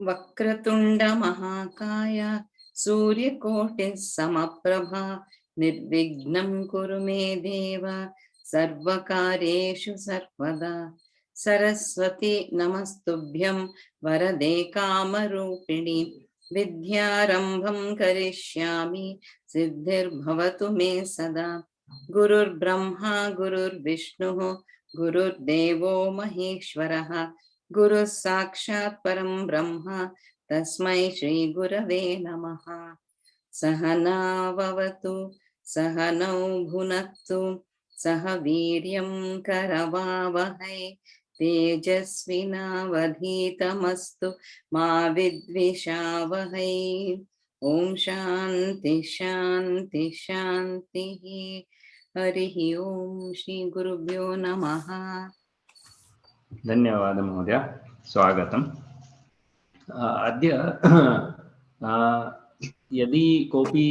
वक्रतुंड महाकाय सूर्यकोटि समप्रभा निर्विघ्नं कुरु मे देव सर्वकार्येषु सर्वदा सरस्वती नमस्तुभ्यं वरदे कामरूपिणि विद्यारंभं करिष्यामि सिद्धिर्भवतु मे सदा गुरुर्ब्रह्मा गुरुर्विष्णुः गुरुर्देवो महेश्वरः गुरुः साक्षात् परं ब्रह्म तस्मै श्री गुरवे नमः। सहनाववतु सहनौ भुनक्तु सह वीर्यं करवावहै तेजस्विनावधीतमस्तु मा विद्विषावहै। ओम शांति शांति शांतिः। हरिः ओम श्री गुरुभ्यो नमः। धन्यवाद महोदय, स्वागतम्। अद्य यदि कोऽपि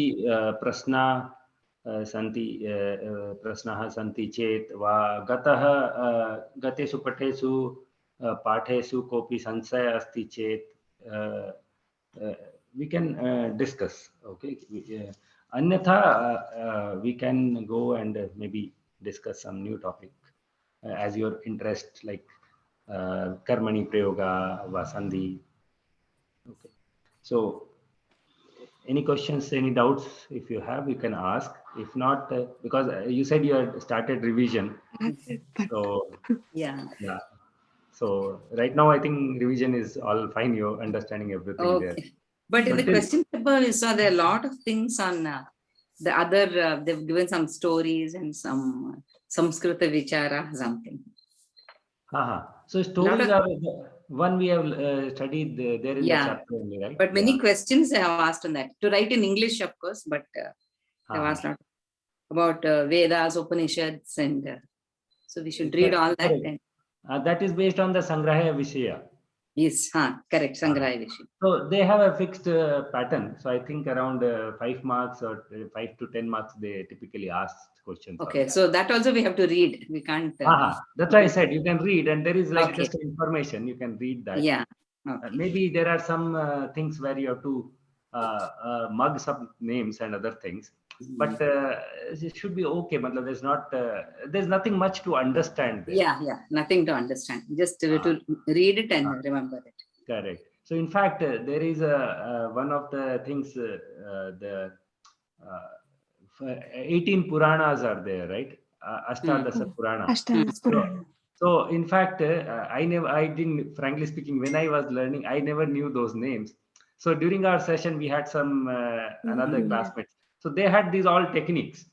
प्रश्नाः सन्ति चेत् वा गतेषु पठेषु पाठेषु कोऽपि संशयः अस्ति चेत् we can discuss. Okay, अन्यथा we can go and maybe discuss some new topic as your interest, like karmani prayoga va sandhi. Okay, so any questions, any doubts, if you have, you can ask. If not, because you said you had started revision, so yeah. So right now I think revision is all fine, you're understanding everything there. But in the question paper you saw there are a lot of things on the other they've given some stories and some Samskrita vichara something. So stories are one we have studied there in the chapter only, right? But many questions I have asked on that, to write in English of course, but I have asked about Vedas, Upanishads, and so we should read all that. And that is based on the Sangrahaya Vishaya. Yes, correct, Sangrahaya Vishaya. So they have a fixed pattern. So I think around 5 marks or 5 to 10 marks they typically ask questions. Okay, so that also we have to read. We can't. That's why I said you can read, and there is like just information. You can read that. Yeah. Maybe there are some things where you have to mug some names and other things, but it should be okay. There's not. There's nothing much to understand there. Yeah, nothing to understand. Just to read it and remember it. Correct. So in fact, there is one of the things. The 18 Puranas are there, right? Ashtadasa Purana. So in fact, I didn't, frankly speaking, when I was learning, I never knew those names. So during our session, we had some another classmates. So they had these all techniques.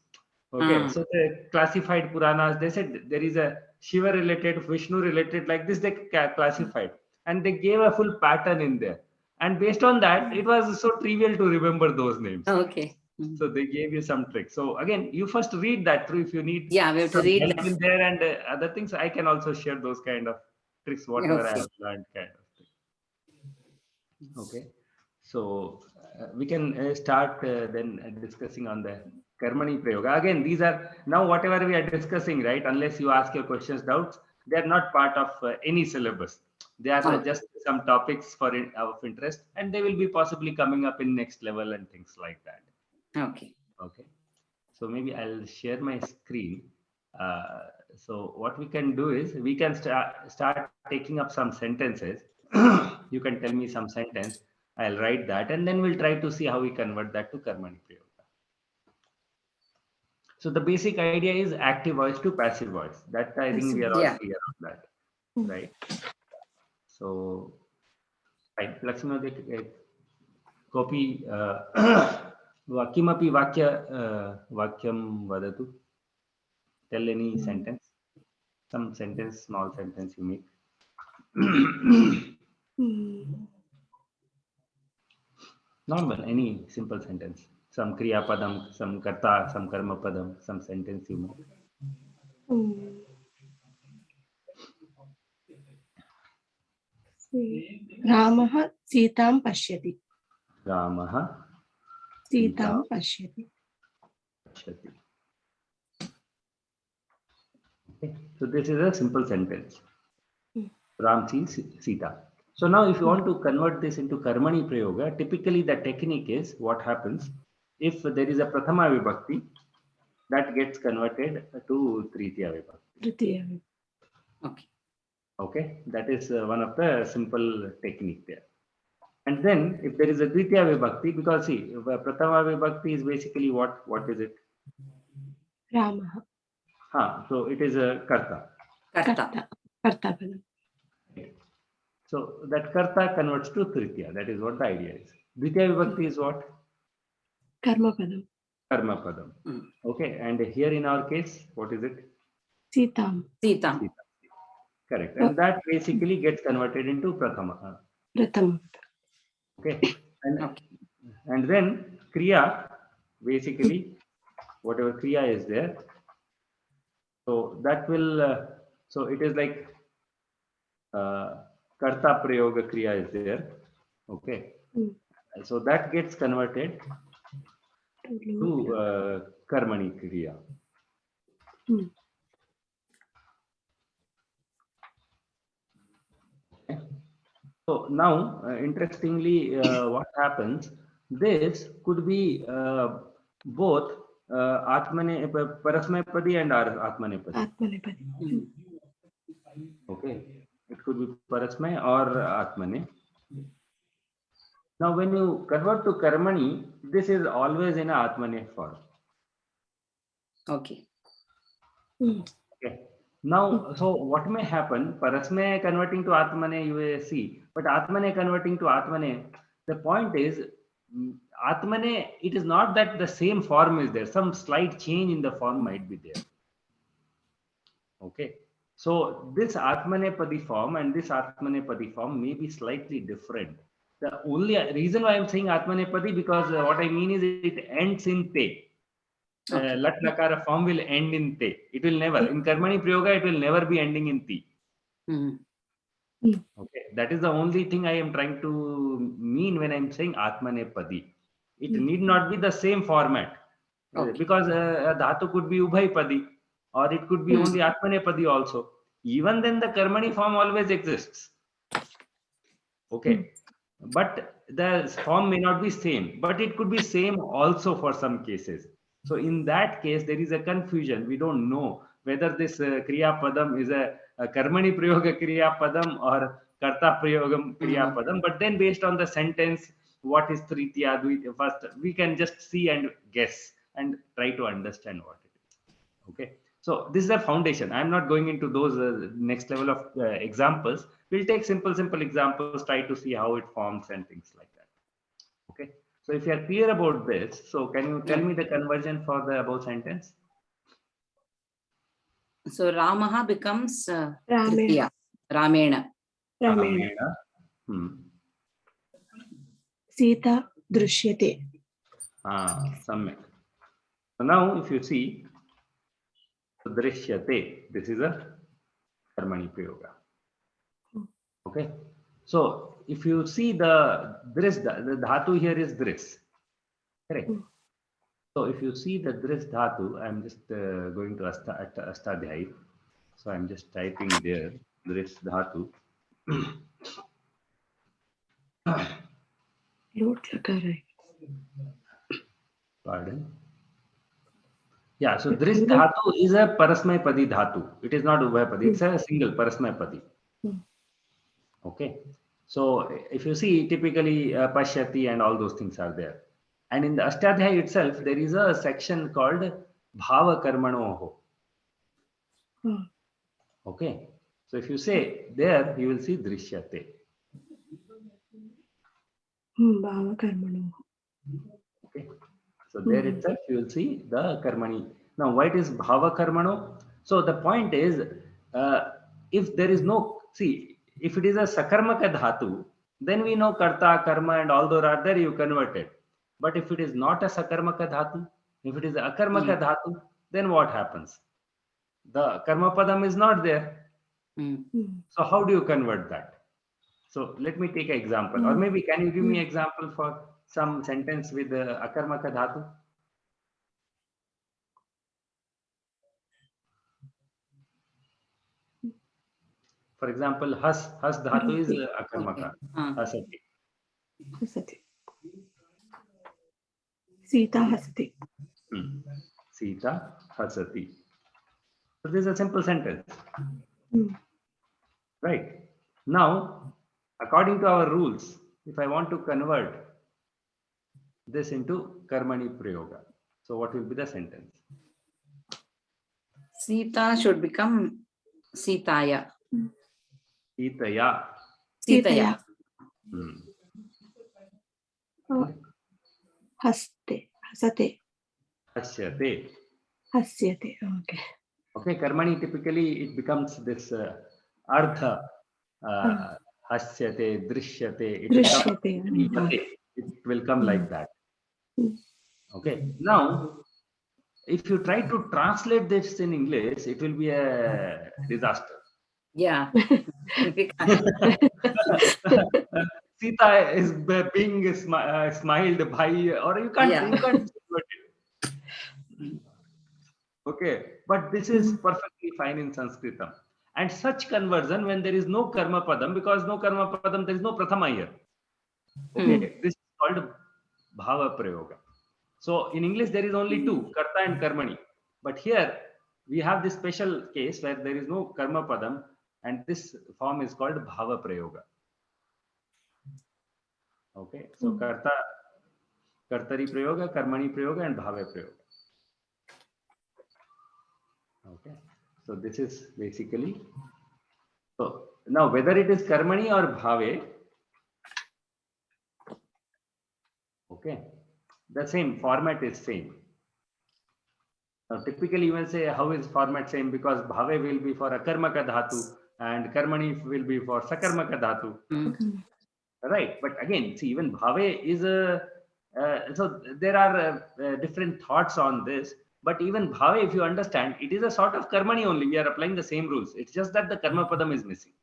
Okay, so they classified Puranas. They said there is a Shiva related, Vishnu related, like this they classified. And they gave a full pattern in there. And based on that, it was so trivial to remember those names. Okay. So they gave you some tricks. So again, you first read that through. If you need we have to read help in there and other things, I can also share those kind of tricks, whatever I have learned, kind of thing. Okay, so we can start then discussing on the Karmani Prayoga. Again, these are now whatever we are discussing, right? Unless you ask your questions, doubts, they are not part of any syllabus. They are just some topics of interest, and they will be possibly coming up in next level and things like that. Okay. So maybe I'll share my screen. So what we can do is we can start taking up some sentences. You can tell me some sentence. I'll write that, and then we'll try to see how we convert that to Karmani Prayoga. So the basic idea is active voice to passive voice. That I think we are all clear on that, right? So, right, Lakshmi, copy. Kimapi vakyam vadatu. Tell any sentence. Some sentence, small sentence you make. Normal, any simple sentence. Some kriya padam, some karta, some karma padam, some sentence you make. Ramaha Sitam Pashyati. Ramaha Sitam Pashyati. Okay. So this is a simple sentence. Ram sees Sita. So now if you want to convert this into Karmani Prayoga, typically the technique is what happens if there is a Prathama Vibhakti that gets converted to Tritiya Vibhakti. Tritiya. Okay. Okay, that is one of the simple technique there. And then if there is a Dvitiya Vibhakti, because see, Prathama Vibhakti is basically what is it? Ramaha. So it is a Karta. Karta. Karta padam. So that Karta converts to Tritiya. That is what the idea is. Dvitiya Vibhakti is what? Karma padam. Karma Padam. Okay, and here in our case, what is it? Sitam. Sitam. Correct. And that basically gets converted into Prathama. Pratham. Okay. And then Kriya, basically, whatever Kriya is there. So that will, so it is like Karta Prayoga Kriya is there. Okay. So that gets converted to Karmani Kriya. So now, interestingly, what happens? This could be both Parasmayapadi and Atmanepadi. Atmanepadi. Okay, it could be Parasmay or Atmane. Now, when you convert to Karmani, this is always in a Atmane form. Okay. Okay. Now, so what may happen? Parasmay converting to Atmane, you will see, but Atmane converting to Atmane, the point is, Atmane, it is not that the same form is there. Some slight change in the form might be there. Okay. So this Atmanepadi form and this Atmanepadi form may be slightly different. The only reason why I'm saying Atmanepadi, because what I mean is it ends in te. Lat Nakara form will end in te. It will never. In Karmani Prayoga, it will never be ending in ti. Okay. That is the only thing I am trying to mean when I'm saying Atmanepadi. It need not be the same format. Because Dhatu could be Ubhaypadi or it could be only Atmanepadi also. Even then the Karmani form always exists. Okay. But the form may not be same, but it could be same also for some cases. So in that case, there is a confusion. We don't know whether this Kriya Padam is a Karmani Prayoga Kriya Padam or Karta Prayogam Kriya Padam. But then based on the sentence, what is Tritiya, Dvitiya, first, we can just see and guess and try to understand what it is. Okay. So this is the foundation. I'm not going into those next level of examples. We'll take simple examples, try to see how it forms and things like that. Okay. So if you are clear about this, so can you tell me the conversion for the above sentence? So Ramaha becomes Ramena. Ramena. Sita Drishyate. Samyak. So now if you see, Drishyate, this is a Karmani Prayoga. Okay. So if you see the Dris, the Dhatu here is Dris. Correct. So if you see the Dris Dhatu, I'm just going to Astadhyay. So I'm just typing there, Dris Dhatu. Pardon. Yeah, so Dris Dhatu is a Parasmayapadi Dhatu. It is not Ubhayapadi. It's a single Parasmayapadi. Okay. So if you see, typically Pashyati and all those things are there. And in the Ashtadhyaya itself, there is a section called Bhava Karmanoho. Okay. So if you say there, you will see Drishyate. Bhava Karmanoho. Okay. So there itself, you will see the Karmani. Now, what is Bhava Karmano? So the point is, if there is no, see, if it is a Sakarmaka Dhatu, then we know Karta, Karma and all those are there, you convert it. But if it is not a Sakarmaka Dhatu, if it is a Akarmaka Dhatu, then what happens? The Karma Padam is not there. So how do you convert that? So let me take an example, or maybe can you give me an example for some sentence with Akarmaka Dhatu? For example, has dhatu is akarmaka. Okay. Hasati. Hasati. Sita hasati. Sita hasati. So this is a simple sentence. Right. Now, according to our rules, if I want to convert this into karmani prayoga, so what will be the sentence? Sita should become Sitaya. Sitaya. Sitaya. Haste. Hasate. Hasyate. Hasyate. Okay. Okay, karmani typically it becomes this artha. Hasyate, drishyate. It will come like that. Okay. Now, if you try to translate this in English, it will be a disaster. Yeah. Sita is being smiled by, or you can't convert it. Okay, but this is perfectly fine in Sanskritam. And such conversion when there is no karma padam, because no karma padam, there is no prathama here. Okay, this is called bhava prayoga. So in English, there is only two, karta and karmani. But here, we have this special case where there is no karma padam, and this form is called bhava prayoga. Okay, so kartari prayoga, karmani prayoga, and bhava prayoga. Okay, so this is basically, so now whether it is karmani or bhave, okay, the same format is same. Now typically you will say, how is format same? Because bhave will be for akarmaka dhatu and karmani will be for sakarmaka dhatu. Right, but again, see, even bhave is a so there are different thoughts on this. But even bhave, if you understand, it is a sort of karmani only. We are applying the same rules. It's just that the karma padam is missing.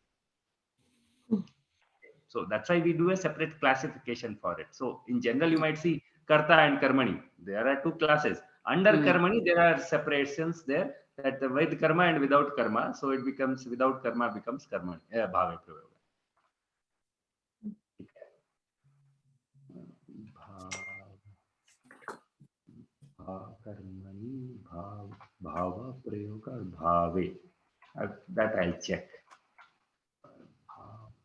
So that's why we do a separate classification for it. So in general, you might see karta and karmani. There are two classes. Under karmani, there are separations there, that with karma and without karma. So it becomes, without karma becomes karmani, bhave prayoga. Karmani, bhava prayoga, bhave. That I'll check.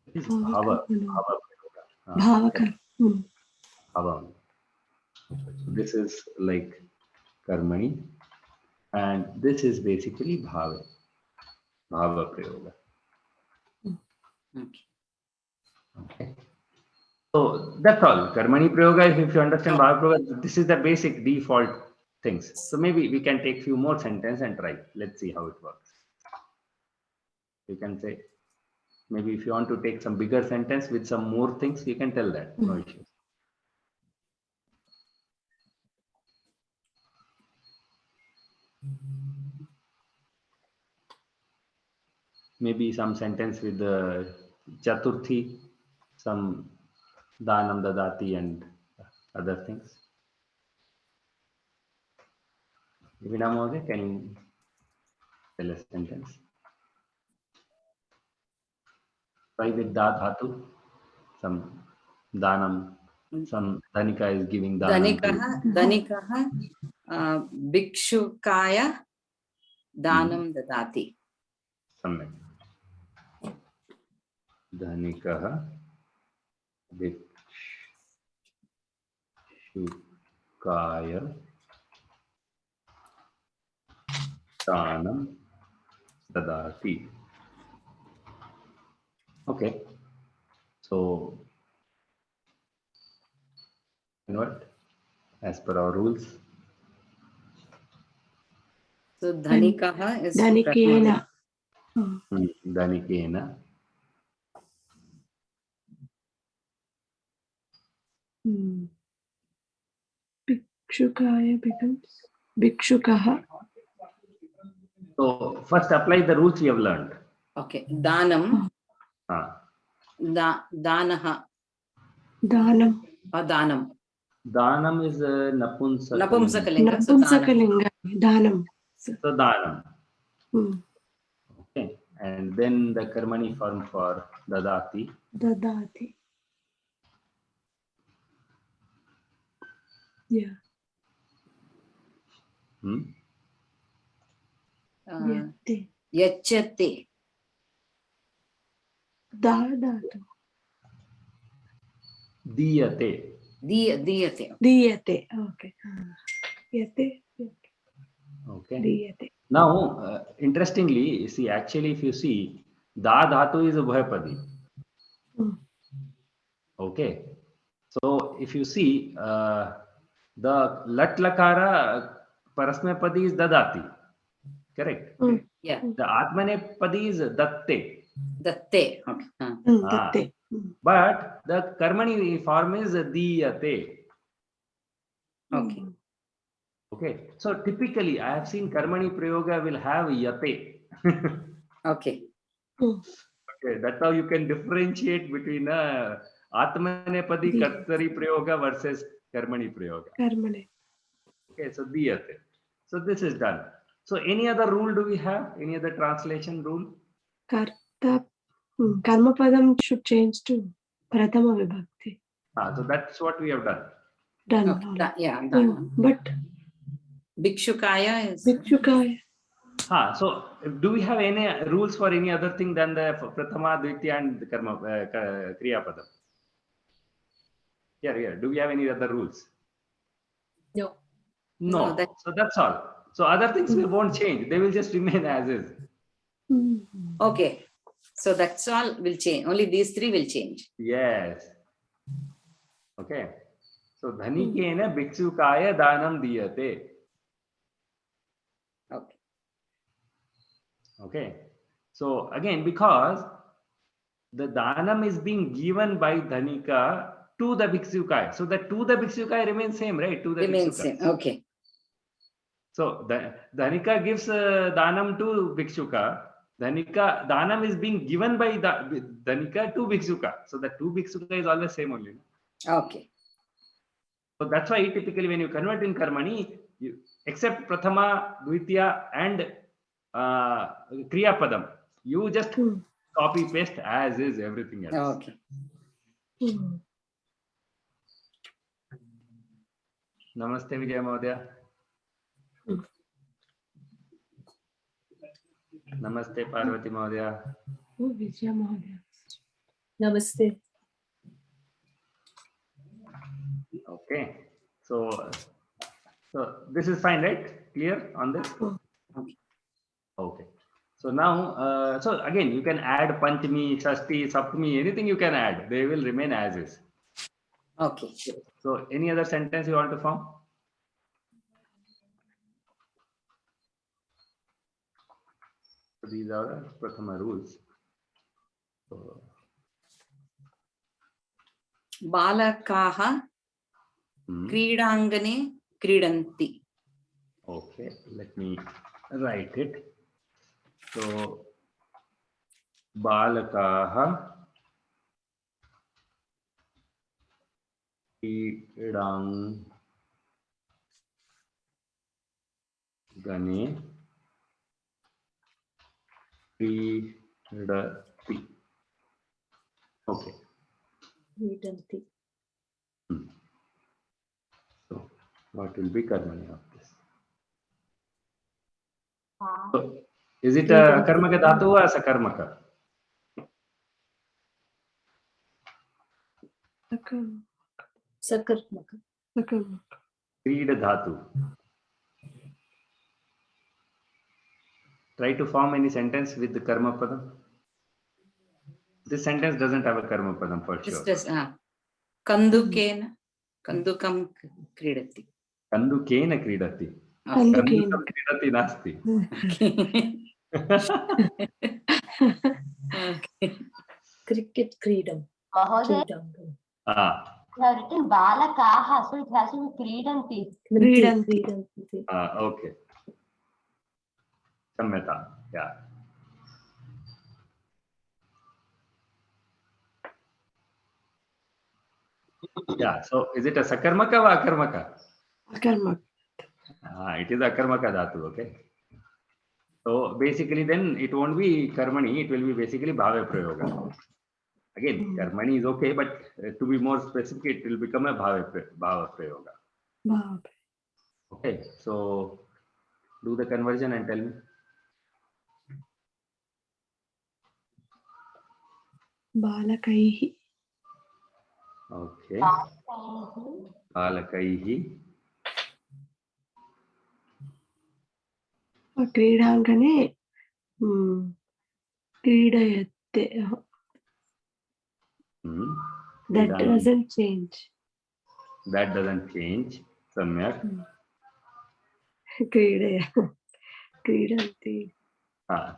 It is bhava prayoga. Bhava. So this is like karmani, and this is basically bhava prayoga. Okay. So that's all. Karmani prayoga, if you understand bhava prayoga, this is the basic default things. So maybe we can take few more sentences and try. Let's see how it works. You can say, maybe if you want to take some bigger sentence with some more things, you can tell that. No issues. Maybe some sentence with the Chaturthi, some Danam Dadati and other things. Vina Moge, can you tell a sentence? Try with Da Dhatu, some Danam, some Dhanika is giving Danam. Dhanikaha Bhikshukaya Danam Dadati. Samyak. Dhanikaha Bhikshukaya Danam Dadati. Okay. So, convert as per our rules. So Dhanikaha is Dhanikena. Dhanikena. Bhikshukaya becomes Bhikshukaha. So first apply the rules we have learned. Okay. Danam. Danaha. Danam. Danam. Danam is Napumsakalinga. Napumsakalinga. Danam. So Danam. Okay. And then the karmani form for dadati. Dadati. Yeah. Yate. Yachate. Dadatu. Diyate. Diyate. Diyate. Okay. Yate. Okay. Diyate. Now, interestingly, see, actually, if you see, da dhatu is a bhayapadi. Okay. So, if you see, the lat lakara parasmapadi is dadati. Correct. Yeah. The atmanepadi is datte. Datte. Okay. Datte. But the karmani form is diyate. Okay. Okay. So typically, I have seen karmani prayoga will have yate. Okay. Okay, that's how you can differentiate between atmanepadi kartari prayoga versus karmani prayoga. Karmane. Okay, so diyate. So this is done. So any other rule do we have? Any other translation rule? Karta. Karmapadam should change to Prathama Vibhakti. So that's what we have done. Done. Okay. Yeah. Done. But Bhikshukaya is. Bhikshukaya. So do we have any rules for any other thing than the Prathama, Dvitiya and the Karma, Kriya Padam? Yeah. Do we have any other rules? No. No. So that's all. So other things we won't change. They will just remain as is. Okay. So that's all will change. Only these three will change. Yes. Okay. So dhanikena bhikshukaya danam diyate. Okay. Okay. So again, because the danam is being given by dhanika to the bhikshukaya. So the to the bhikshukaya remains same, right? To the Remains bhikshukaya. same. Okay. So the dhanika gives danam to bhikshuka. Dhanika danam is being given by the dhanika to bhikshuka. So the to bhikshuka is always same only. Okay. So that's why typically when you convert in karmani, you except prathama, dvitiya, and kriya padam, you just copy paste as is everything else. Okay. Namaste Vijay Mahodaya. Namaste Parvati Mahodaya. Vijaya Mahodaya. Namaste. Okay. So this is fine, right? Clear on this? Okay. So now, so again, you can add Panchami, Shashti, Saptami, anything you can add. They will remain as is. Okay. So any other sentence you want to form? So these are the Prathama rules. So, Balakaha Kridangane Kridanti. okay, let me write it. So Balakaha Kridangane Kridati. Okay. So what will be karmani of this? So, is it a karmaka dhatu or sakarmaka? Sakarmaka. Krida dhatu. Try to form any sentence with the karma padam. This sentence doesn't have a karma padam for sure. This does. Kandukena Kandukam Kridati. Kandukena kridati. Kandukena kridati nasti. Okay. Cricket Kreedam. Mahoday, you have written Balakaha, so it has to be Kridanti. Kreedanti. Okay. Sammyata. Yeah. Yeah. So is it a sakarmaka or akarmaka? Akarmaka. It is akarmaka dhatu. Okay. So basically then it won't be karmani, it will be basically bhave prayoga. Again, karmani is okay, but to be more specific, it will become a bhave prayoga. Bhav. Okay, so do the conversion and tell me. Balakaihi. Okay, balakaihi. क्रीडाङ्गणे क्रीडयते. That doesn't change. That doesn't change. Samyak. क्रीडय क्रीडन्ति.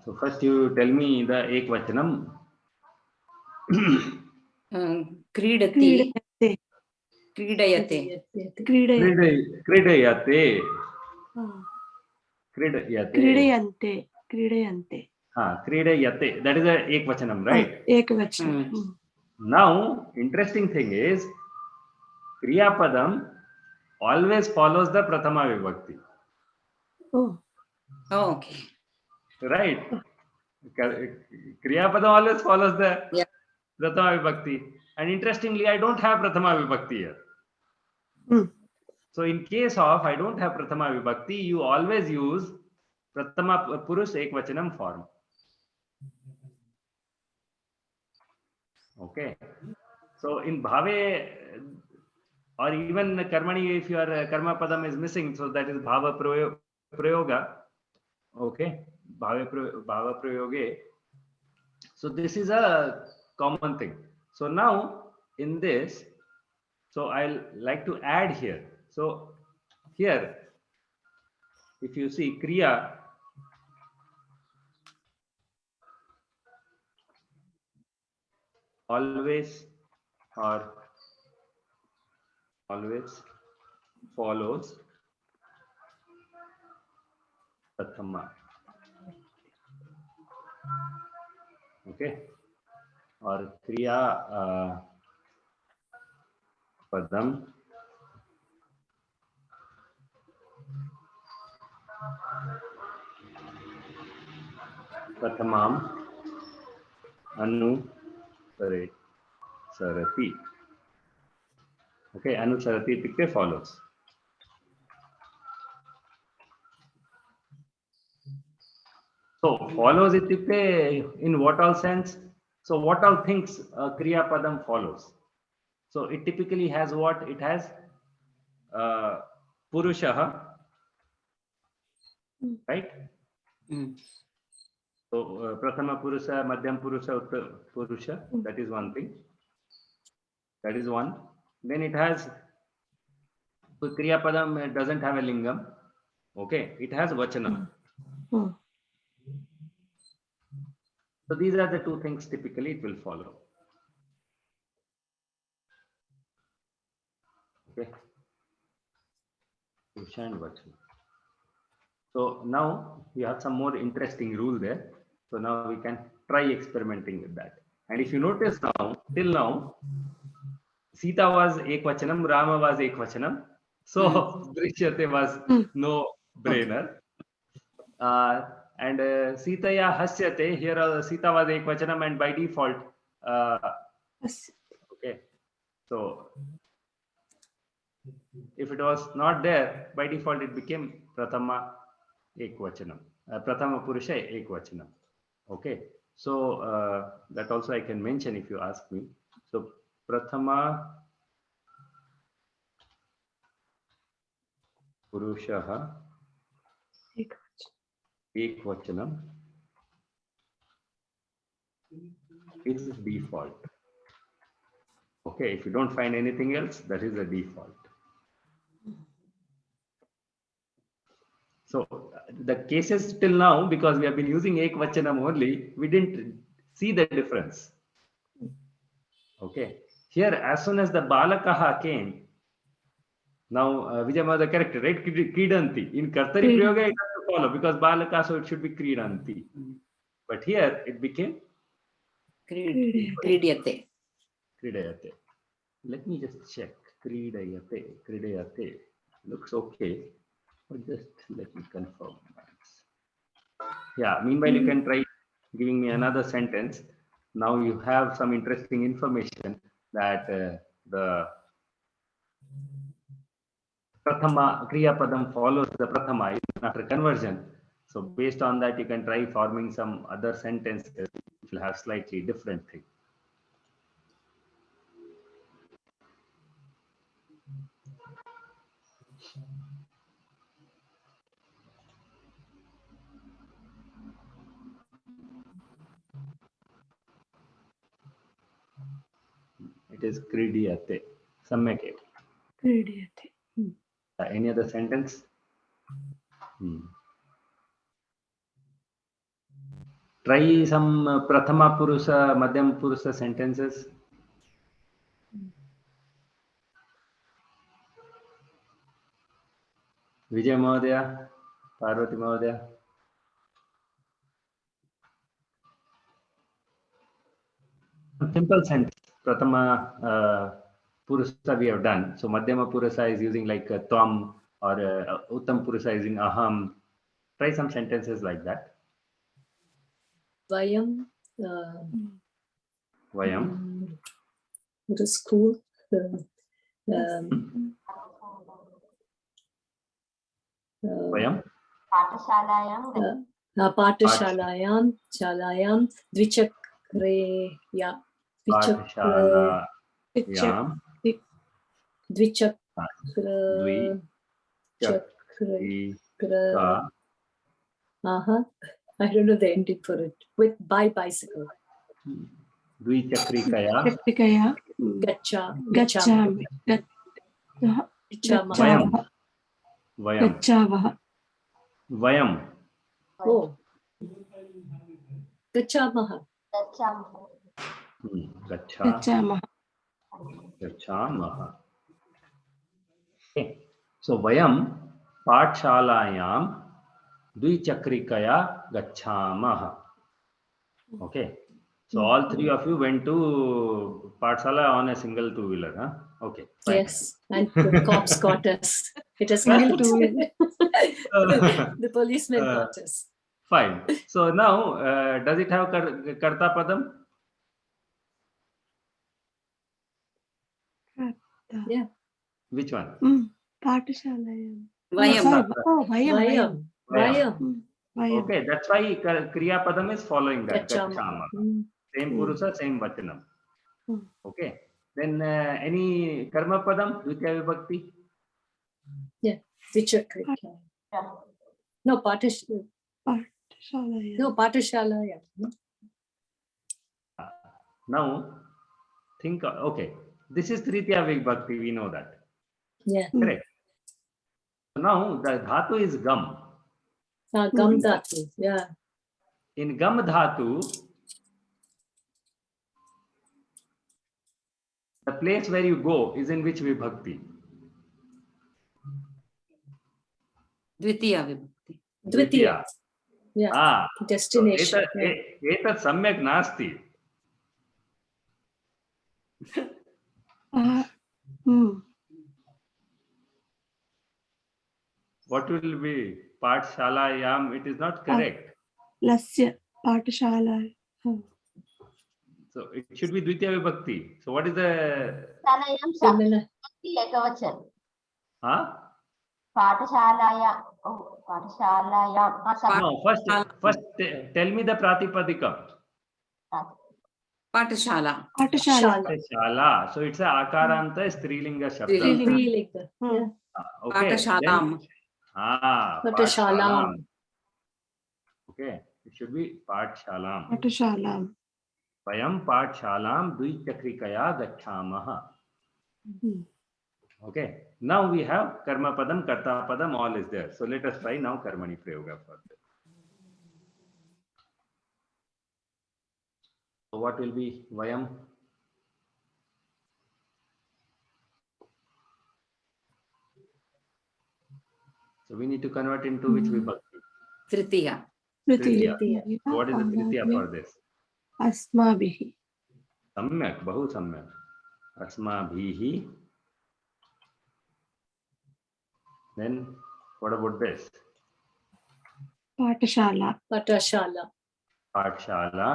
So first you tell me the ekvachanam. Kridati. क्रीडयते. Kridayate. Kridayate. क्रीडयन्ते. क्रीडयन्ते. Kridayate. That is a ekvachanam, right? एकवचनं. Now, interesting thing is, Kriya Padam always follows the Prathama Vibhakti. Oh. Okay. Right? Kriya Padam always follows the Prathama Vibhakti. And interestingly, I don't have Prathama Vibhakti here. So in case of I don't have Prathama Vibhakti, you always use Prathama Purush Ekvachanam form. Okay. So in Bhave or even Karmani, if your Karma Padam is missing, so that is Bhava Prayoga. Okay. Bhava Prayoge. So this is a common thing. So now in this, so I'll like to add here. So here, if you see Kriya, always follows Prathama. Okay. Or Kriya Padam Prathamam Sarati. Okay, Anusarati ityukte follows. So follows ityukte in what all sense? So what all things Kriya Padam follows? So it typically has what? It has Purushaha, right? So Prathama Purusha, Madhyam Purusha, Uttar Purusha, that is one thing. That is one. Then it has Kriya Padam doesn't have a lingam. Okay, it has Vachanam. So these are the two things typically it will follow. Okay. Purusha and Vachanam. So now we have some more interesting rule there. So now we can try experimenting with that. And if you notice now, till now, Sita was Ekvachanam, Rama was Ekvachanam. So Drishyate was no brainer. And Sitaya Hasyate, here Sita was Ekvachanam and by default, okay. So if it was not there, by default it became Prathama Ekvachanam, Prathama Purusha Ekvachanam. Okay. So that also I can mention if you ask me. So Prathama Purushaha Ekvachanam is default. Okay, if you don't find anything else, that is the default. So the cases till now, because we have been using Ekvachanam only, we didn't see the difference. Okay, here as soon as the Balakaha came, now Vijayama the character, right? Kridanti. In Kartari Prayoga, it has to follow because Balaka, so it should be Kridanti. But here it became Kridayate. Kridayate. Let me just check. Kridayate. Looks okay. But just let me confirm. Yeah, meanwhile, you can try giving me another sentence. Now you have some interesting information that the Prathama Kriya Padam follows the Prathama even after conversion. So based on that, you can try forming some other sentences which will have slightly different thing. It is Kridiyate. Samyake. क्रीड्यते Any other sentence? Try some Prathama Purusa, Madhyam Purusa sentences. Vijay Mahodaya, Parvati Mahodaya. Simple sentence. Prathama Purusa we have done. So Madhyama Purusa is using like Tvam, or Uttam Purusa is using Aham. Try some sentences like that. Vayam. Vayam. What is school? Vayam. पाठशालायां Shalayam Dvichakreya. Pathshalayam. Dvichakrika. I don't know the ending for it. With by bicycle. Dvichakrikaya. चक्रिकया गच्छामि Vayam. Vayam. गच्छावः Vayam. Oh. Gachamaha. गच्छामः Gachamaha. Okay. So Vayam Pathshalayam Dvichakrikaya Gachamaha. Okay. So all three of you went to Pathshala on a single two-wheeler, huh? Okay. Fine. Yes, and the cops got us. It is single two. The policeman got us. Fine. So now, does it have Karta Padam? Yeah. Which one? पाठशालायां Vayam. Vayam. Okay, that's why Kriya Padam is following that. Gachama. Gachama. Same Purusa, same Vachanam. Okay. Then any Karma Padam, Dvitiya Vibhakti? Yeah. Vichakrika. No, Pathshalayam. No, Pathshalayam. Now, think, okay, this is Tritiya Vibhakti, we know that. Yeah. Correct. So now, the Dhatu is Gam. Gam Dhatu. Yeah. In Gam Dhatu, the place where you go is in which Vibhakti? Dvitiya vibhakti. Dvitiya. Yeah. Ah, Destination. So, etat samyak nasti. What will be Pathshalayam? It is not correct. लस्य पाठशाला So it should be Dvitiya Vibhakti. So what is the Similar. huh? पाठशालायां No, first tell me the Pratipadikam. Pathshala. Pathshala. So it's a Akaranta Strilinga Shabda. Strilinga. Yeah. Okay. Pathshalam. Pathshalam. Okay. It should be Pathshalam. पाठशालां Vayam Pathshalam Dvichakrikaya Gachamaha. Okay. Now we have Karma Padam, Karta Padam, all is there. So let us try now Karmani Prayoga for this. So what will be Vayam? So we need to convert into which Vibhakti? Tritiya. Tritiya So what is the Tritiya for this? अस्माभिः Samyak, Bahu Samyak. Asmabhihi. Then what about this? Patashala. Patashala. Patshala.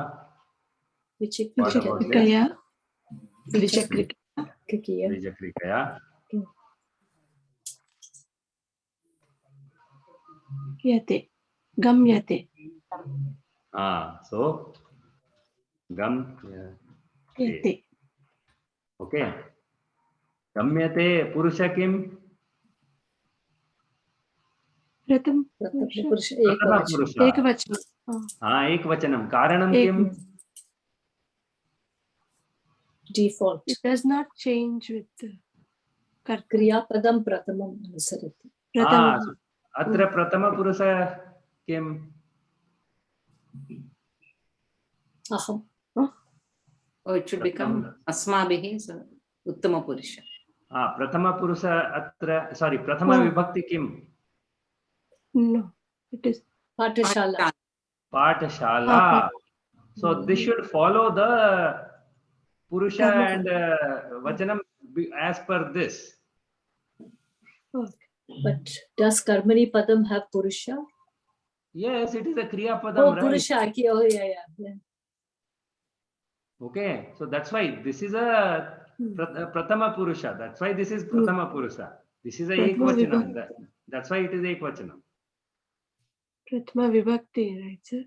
What about this? Vichakrikaya. Vichakrikaya. Vijakrikaya. Yate. Gamyate. So gam. Yate. Okay. Gamyate purusha kim? Pratham Purusha. Pratama purusha. Ekavachanam. Ekvachanam. Karanam kim? Default. It does not change with karta. Kriya padam pratamam anusarati. Pratham. Atra pratama purusha kim? Aham. Oh, it should become Asmabihi, so Uttama Purusha. Pratama purusha atra, sorry, Pratama vibhakti kim? No, it is Patashala. Patshala. So this should follow the Purusha and Vachanam as per this. okay. But does Karmani padam have Purusha? Yes, it is a Kriya Padam, Oh, right? Purusha. Oh, yeah. Okay, so that's why this is a Pratama Purusha. That's why this is Pratama Purusha. This is a Ekvachanam. That's why it is Ekvachanam. Prathama Vibhakti, right, sir?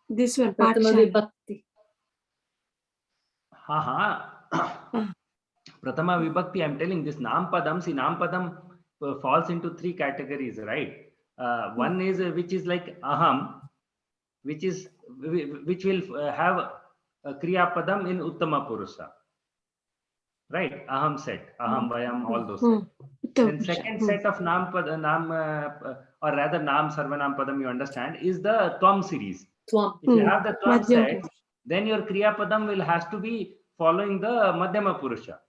This one, Pratama Patshala. vibhakti. Pratama Vibhakti, I'm telling this Nam Padam. See, Nam Padam falls into three categories, right? One is which is like Aham, which will have a Kriya Padam in Uttama Purusha. Right? Aham set, Aham, Vayam, all those sets. Then second set of Nam or rather Nam, Sarvanam Padam, you understand, is the Tvam series. Tvam. If you have the Tvam set, then your Kriya Padam has to be following the Madhyama Purusha.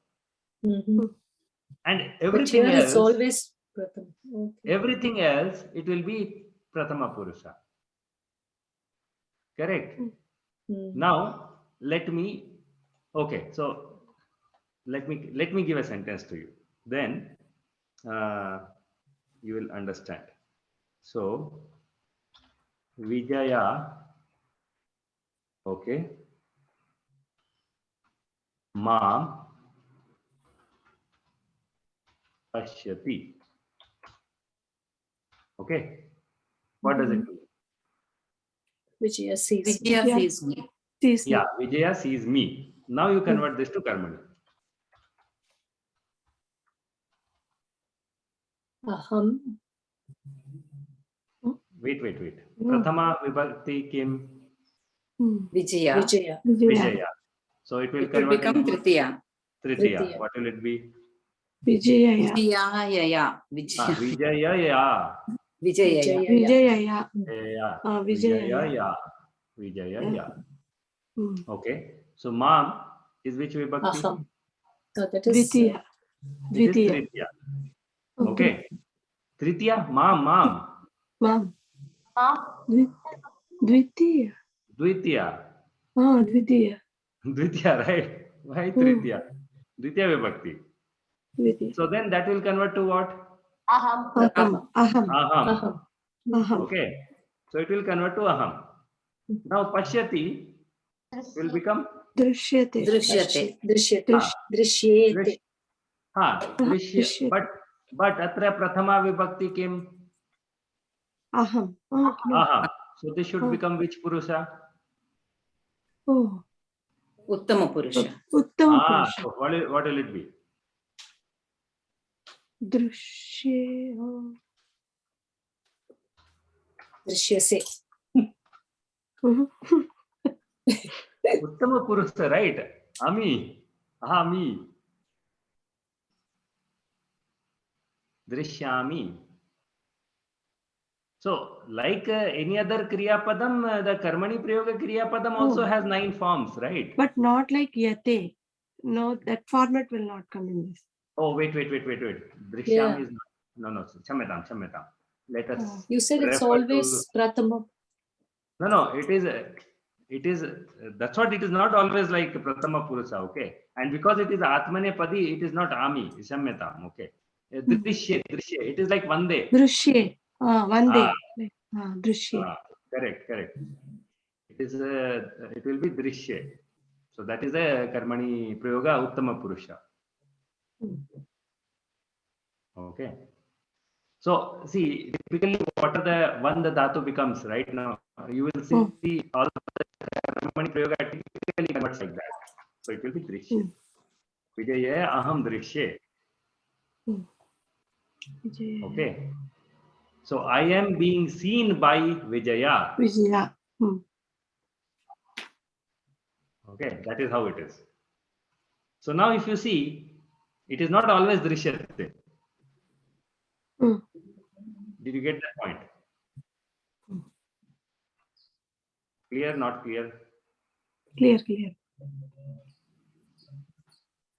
And everything but here else, it's always Prathama. Okay. everything else, it will be Pratama Purusha. Correct? Now, let me give a sentence to you. Then you will understand. So, Vijaya, okay, Mam Pashyati. Okay, what does it mean? Vijaya sees. Vijaya sees me. Yeah, Vijaya sees me. Now you convert this to Karmani. Aham. Wait. Prathama Vibhakti kim? Vijaya. Vijaya. So it will It will convert become into Tritiya. Tritiya. What will it be? Vijaya. Vijaya. Vijaya. Vijaya. Vijaya. Okay. So Mam is which Vibhakti? Aham. So that is Dvitiya. It is Tritiya. Okay. Tritiya, Mam. Mam. Dvitiya. Dvitiya. Dvitiya. Dvitiya, right? Why Tritiya? Dvitiya Vibhakti. So then that will convert to what? Aham. Aham. Aham. Okay. So it will convert to Aham. Now Pashyati will become Drishyate. Drishyate. Drishyate. Drishya. But atra Prathama Vibhakti kim? Aham. Aham. So this should become which Purusha? Uttama Purusha. Uttama Purusha. So what will it be? Drishyase. Uttama Purusha, right? Ami. Drishyami. So, like any other Kriya Padam, the Karmani Prayoga Kriya Padam also has 9 forms, right? But not like Yate. No, that format will not come in this. Oh, wait. Drishyami is not. No. Chametam. Let us. You said it's always Prathama. No. It is. That's what it is not always like Pratama Purusha. Okay, and because it is Atmane Padi, it is not Ami. Chametam. Okay. Drishya. It is like one day. Drishye. One day. Drishya. Correct. It will be drishya. So that is a karmani prayoga uttama purusha. Okay. So see, typically what are the dhatu becomes right now? You will see all the karmani prayoga typically converts like that. So it will be drishya. Vijaya aham drishya. Okay. So I am being seen by Vijaya. Vijaya. Okay, that is how it is. So now if you see, it is not always drishyate. Did you get that point? Clear, not clear? Clear.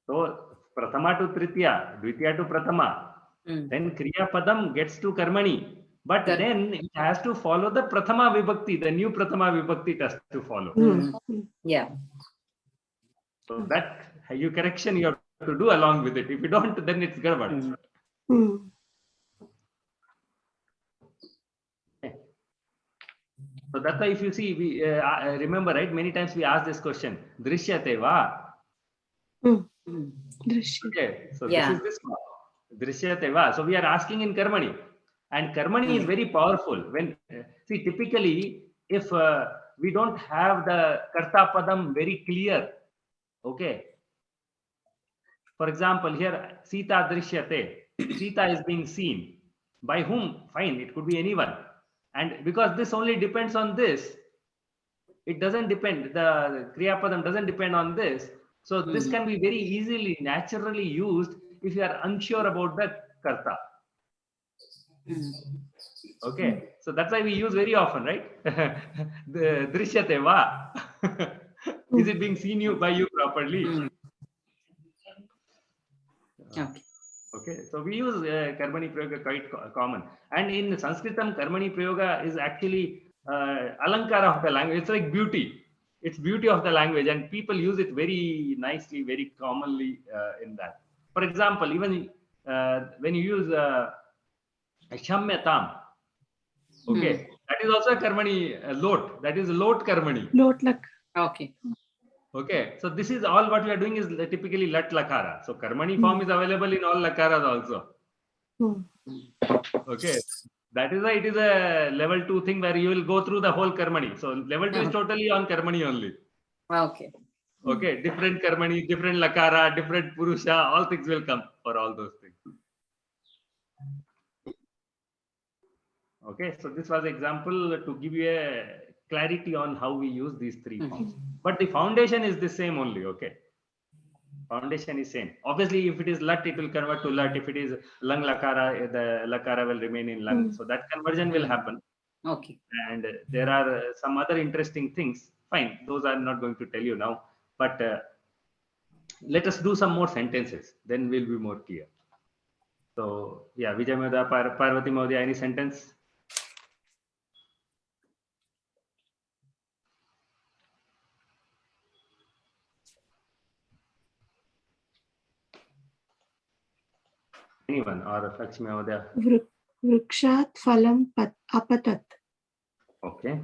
So prathama to tritiya, dvitiya to prathama. Then kriya padam gets to karmani. But then it has to follow the prathama vibhakti, the new prathama vibhakti it has to follow. Yeah. So that correction you have to do along with it. If you don't, then it's garbad. So that's why if you see, we remember, right? Many times we ask this question, drishyate va? Okay, so this is this one. Drishyate va. So we are asking in karmani. And karmani is very powerful. When see, typically, if we don't have the karta padam very clear, okay. For example, here Sita drishyate. Sita is being seen. By whom? Fine, it could be anyone. And because this only depends on this, it doesn't depend. The kriya padam doesn't depend on this. So this can be very easily, naturally used if you are unsure about the karta. Okay, so that's why we use very often, right? The drishyate va. Is it being seen by you properly? Okay, so we use karmani prayoga quite common. And in Sanskritam, karmani prayoga is actually alankara of the language. It's like beauty. It's beauty of the language, and people use it very nicely, very commonly in that. For example, even when you use shamyatam, okay, that is also a karmani lot. That is lot karmani. Lot lak. Okay. Okay, so this is all what we are doing is typically lat lakara. So karmani form is available in all lakaras also. Okay, that is why it is a level 2 thing where you will go through the whole karmani. So level 2 is totally on karmani only. Okay. Okay, different karmani, different lakara, different purusha, all things will come for all those things. Okay, so this was example to give you a clarity on how we use these three forms. But the foundation is the same only, okay? Foundation is same. Obviously, if it is lat, it will convert to lat. If it is lung lakara, the lakara will remain in lung. So that conversion will happen. Okay. And there are some other interesting things. Fine, those I'm not going to tell you now. But let us do some more sentences. Then we'll be more clear. So yeah, Vijay Moda, Parvati Modia, any sentence? Anyone or Lakshmi Modia? Vrikshat phalam apatat. Okay.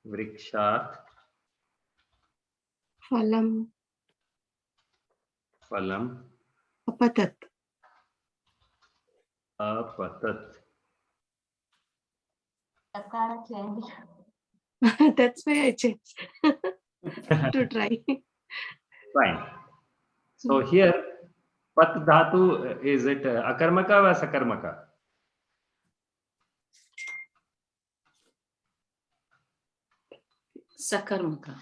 Vrikshat Phalam apatat. Apatat. Lakara change. That's why I changed to try. Fine. So here, pat dhatu, is it akarmaka or sakarmaka? Sakarmaka.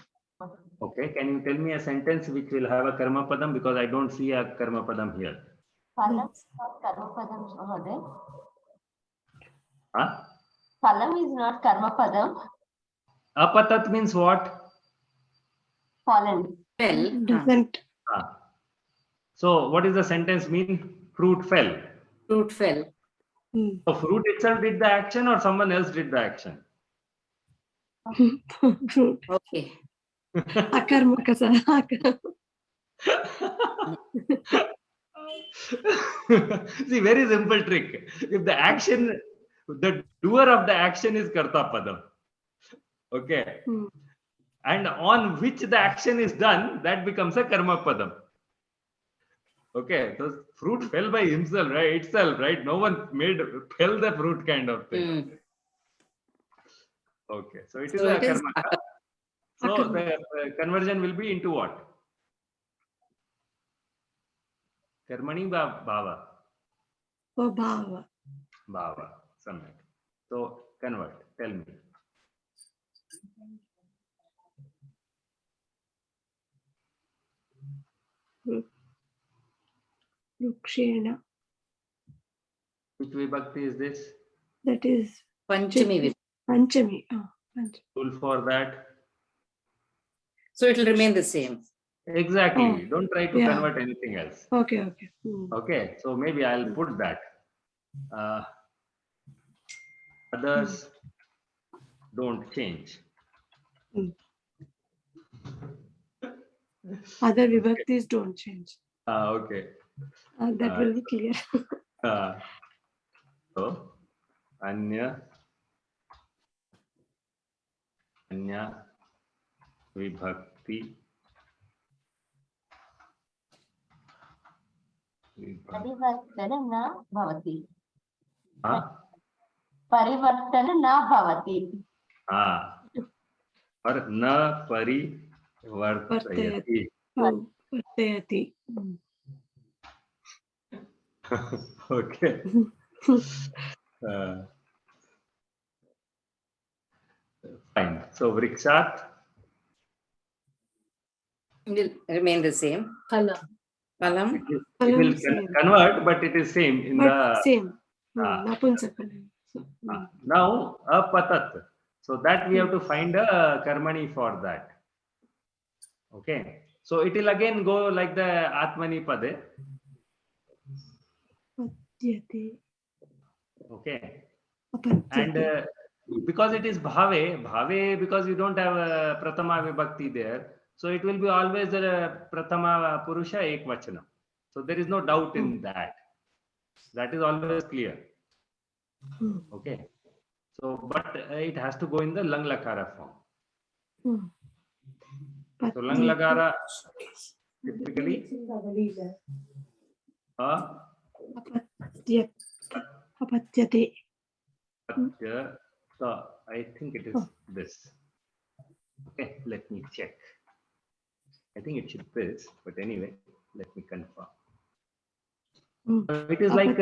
Okay, can you tell me a sentence which will have a karma padam, because I don't see a karma padam here. Phalam is not karma padam, Mahoday. Huh? Phalam is not karma padam. Apatat means what? Fallen. Fell. Doesn't. So what does the sentence mean? Fruit fell. Fruit fell. So fruit itself did the action or someone else did the action? Fruit. Okay. Akarmaka sir. See, very simple trick. If the action The doer of the action is karta padam. Okay. And on which the action is done, that becomes a karma padam. Okay, the fruit fell by himself, right? Itself, right? No one fell the fruit kind of thing. Okay, so it is So a it is karma. So the conversion will be into what? Karmani bhava. Oh, bhava. Bhava. Samyak. So convert. Tell me. Rukshena. Which vibhakti is this? That is Panchami. Panchami. Oh, Panchami. Rule for that. So it will remain the same. Exactly. Don't try to convert anything else. Okay. Okay. So maybe I'll put that. Others don't change. Other vibhaktis don't change. Okay. That will be clear. So, Anya vibhakti. परिवर्तन न भवति. परिवर्तन न भवति. और न परिवर्तयति. Vartayati. Okay. Fine. So vrikshat Will remain the same. Phalam. it will convert, but it is same in the same. Napunsakalam. now apatat. So that we have to find a karmani for that. Okay. So it will again go like the atmani pade. Okay. And because it is bhave, because you don't have pratama vibhakti there, so it will be always pratama purusha ekvachana. So there is no doubt in that. That is always clear. Okay. So, but it has to go in the lang lakara form. So lang lakara typically Apatyate. I think it is this. Okay, let me check. I think it should be this, but anyway, let me confirm. It is like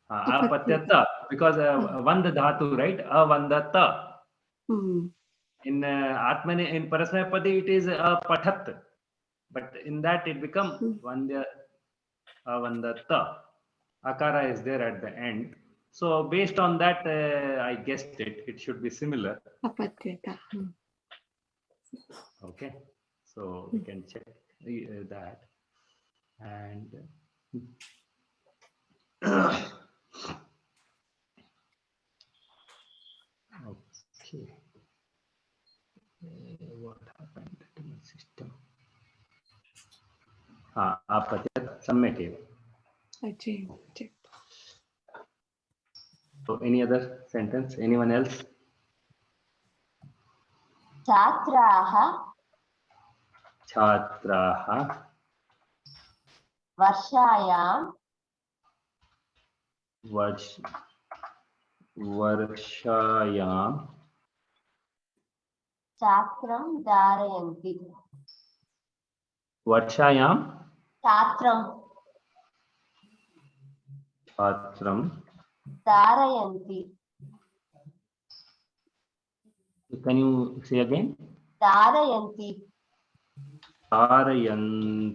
apatyata, because vanda dhatu, right? Avandata. In atmane, in parasmapadi, it is pathat, but in that it becomes vandya avandata. Akara is there at the end. So based on that, I guessed it. It should be similar. Apatyata. Okay, so we can check that. And okay, what happened to my system? Apatyat samyak eva. I checked. So any other sentence? Anyone else? छात्राः वर्षायां छात्रं धारयन्ति. वर्षायां छात्रं धारयन्ति. Can you say again? धारयन्ति. Dharayanti.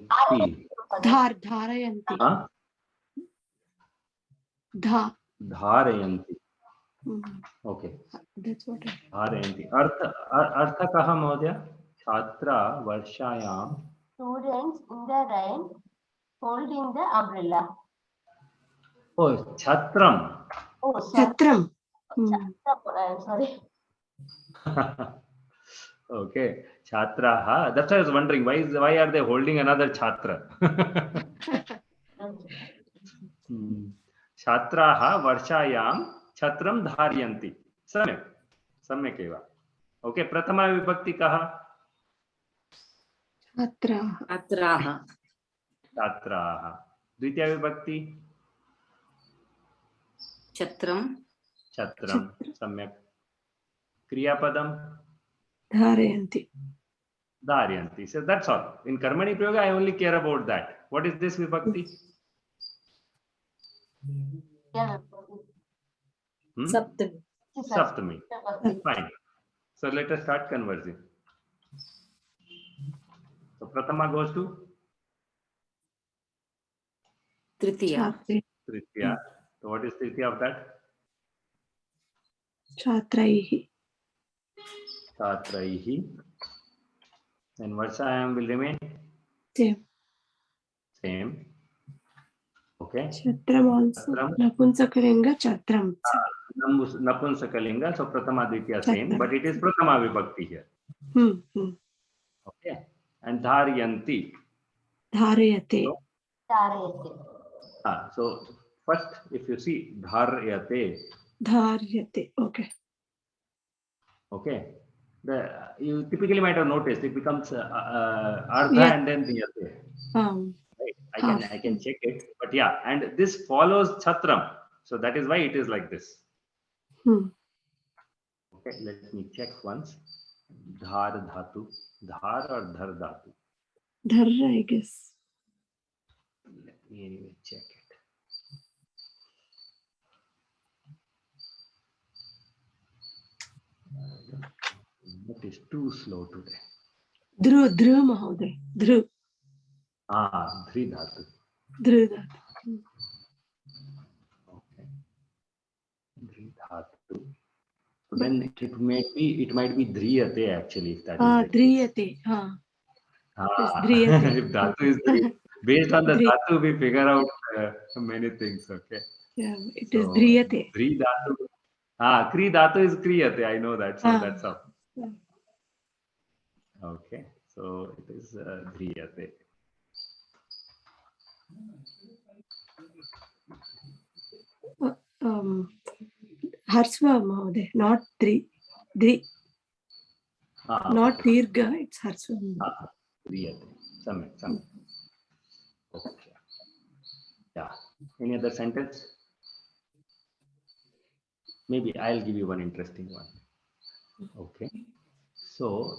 Dharayanti. Dharayanti. Okay. That's what Dharayanti. Artha kaha mahodaya? Chhatra varshayam. Students in the rain holding the umbrella. Oh, chhatram. Oh, Chatram. I'm sorry. Okay, Chhatraha. That's why I was wondering why are they holding another Chhatra? छात्राः वर्षायां छत्रं धारयन्ति. सम्यक्, सम्यक् एव. Okay, प्रथमा विभक्ति कः? छात्राः. छात्राः. छात्राः. द्वितीया विभक्ति? छत्रं. छत्रं. सम्यक्. क्रियापदं? धारयन्ति. धारयन्ति. So that's all. In Karmani Prayoga, I only care about that. What is this vibhakti? Saptami. Saptami. Fine. So let us start conversing. So Prathama goes to Tritiya. Tritiya. So what is Tritiya of that? Chatraihi. Chatraihi. And Varsayam will remain Same. same. Okay. Chatram also. Napunsakalinga chatram. Napunsakalinga. So Prathama Dvitiya same, but it is Prathama vibhakti here. Okay. And Dharyanti. Dharayate. So first, if you see Dharyate. Dharyate. Okay. Okay. You typically might have noticed it becomes Ardha and then Dhyate. Right. I can check it, but yeah, and this follows Chatram. So that is why it is like this. Okay, let me check once. Dhar dhatu. Dhar or dhar dhatu? Dhar, I guess. Let me anyway check it. It is too slow today. Dhru Mahoday. Dhru. Dhri dhatu. Dhru dhatu. Okay. Dhri dhatu. So then it might be Dhriyate actually, if that is the Dhriyate. If dhatu is based on the dhatu, we figure out many things. Okay. Yeah, it is Dhriyate. Dhri dhatu. Kri dhatu is Kriyate. I know that. So that's how. Okay. So it is Dhriyate. Harsva Mahoday, not Dhri. Not Dirgha, it's Harsva. Dhriyate. Samyak. Okay. Yeah. Any other sentence? Maybe I'll give you one interesting one. Okay. So,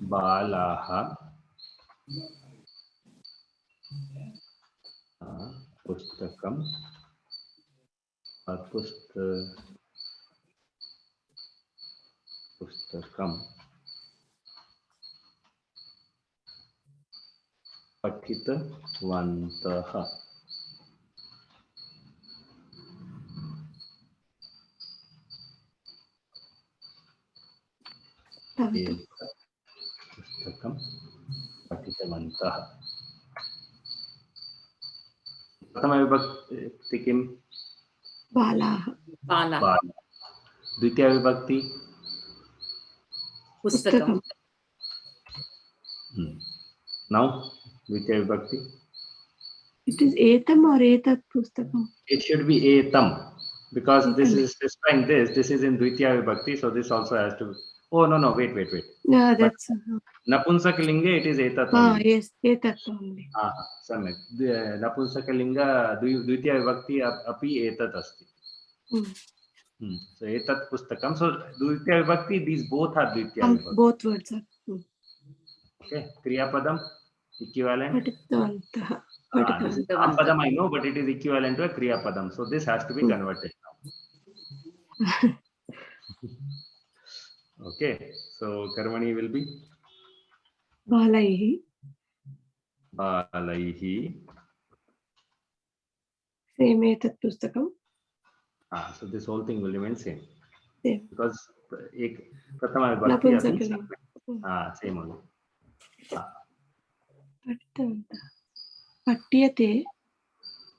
Balaha Pustakam Pustakam Patitavantaha. Pustakam Patitavantaha. Prathama vibhakti kim? Balaha. Bala. Dvitiya vibhakti? Pustakam. Now, Dvitiya vibhakti? It is Etam or Etat Pustakam? It should be Etam, because this is specifying this. This is in Dvitiya vibhakti, so this also has to. Oh no, wait. No, that's. Napunsakalinga, it is Etat only. Yes, Etat only. Samyak. Napunsakalinga Dvitiya vibhakti api Etat asti. So Etat Pustakam. So Dvitiya vibhakti, these both are Dvitiya vibhakti. Both words are. Okay. Kriyapadam, equivalent. Patitantaha. This is Padam, I know, but it is equivalent to a Kriyapadam. So this has to be converted now. Okay. So Karmani will be Balaihi. Same Etat Pustakam. So this whole thing will remain same. Same. Because Prathama vibhakti same only. Patyate.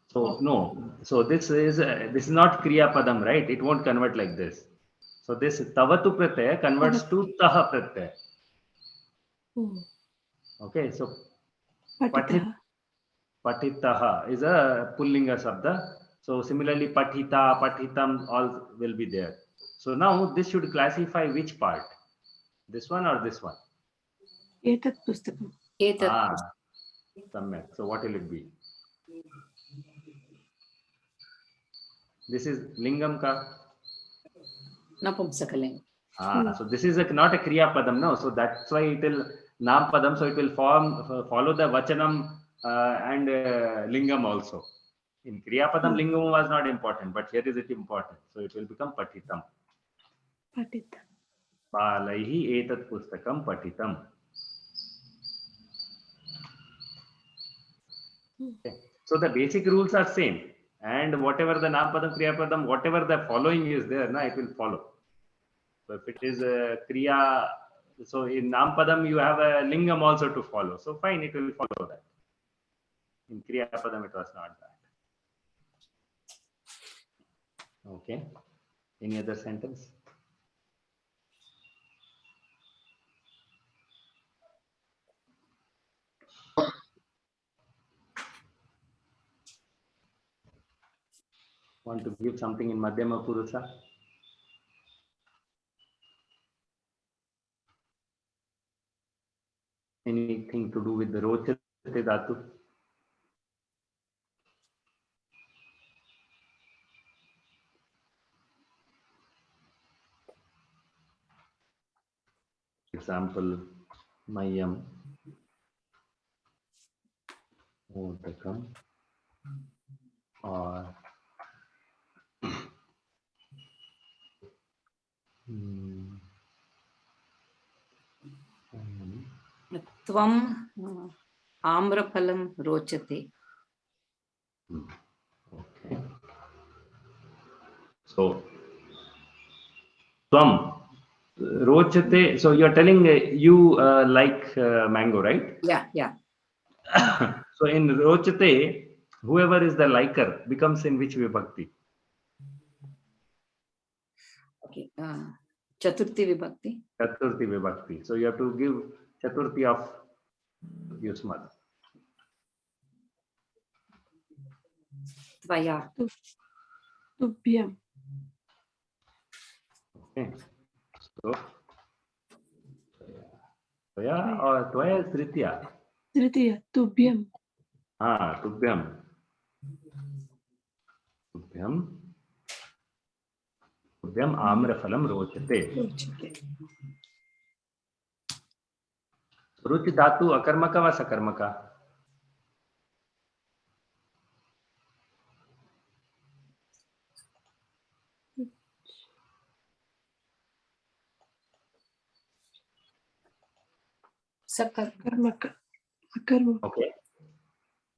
So no. So this is not Kriya Padam, right? It won't convert like this. So this Tavatu Pratyaya converts to Taha Pratyaya. Okay. So Patitaha. Patitaha is a pullinga sabda. So similarly, patita, patitam, all will be there. So now this should classify which part? This one or this one? Etat pustakam. Ah, samyak. So what will it be? This is lingam ka. Napumsakaling. So this is not a kriya padam, no. So that's why it will nam padam. So it will follow the vachanam and lingam also. In kriya padam, lingam was not important, but here is it important. So it will become patitam. Patita. Balaihi etat pustakam patitam. Okay. So the basic rules are same, and whatever the nam padam, kriya padam, whatever the following is there, na, it will follow. So if it is a kriya, so in nam padam you have a lingam also to follow. So fine, it will follow that. In kriya padam it was not that. Okay. Any other sentence? Want to give something in Madhyama Purusa? Anything to do with the Rochate Dhatu? Example, Mayam, Odakam, or Tvam amraphalam rochate. Okay. So, Tvam, Rochate, so you're telling you like mango, right? Yeah, yeah. So in Rochate, whoever is the liker becomes in which vibhakti? Okay. Chaturthi vibhakti. Chaturthi vibhakti. So you have to give Chaturthi of Yusmad. Tvaya. Tubhyam. Okay. So, Tvaya or Tvaya is Tritiya? Tritiya. Tubhyam. Tubhyam. Tubhyam. Tubhyam amraphalam rochate. Ruchi dhatu akarmaka va sakarmaka? Akarmaka. Akarma. Okay.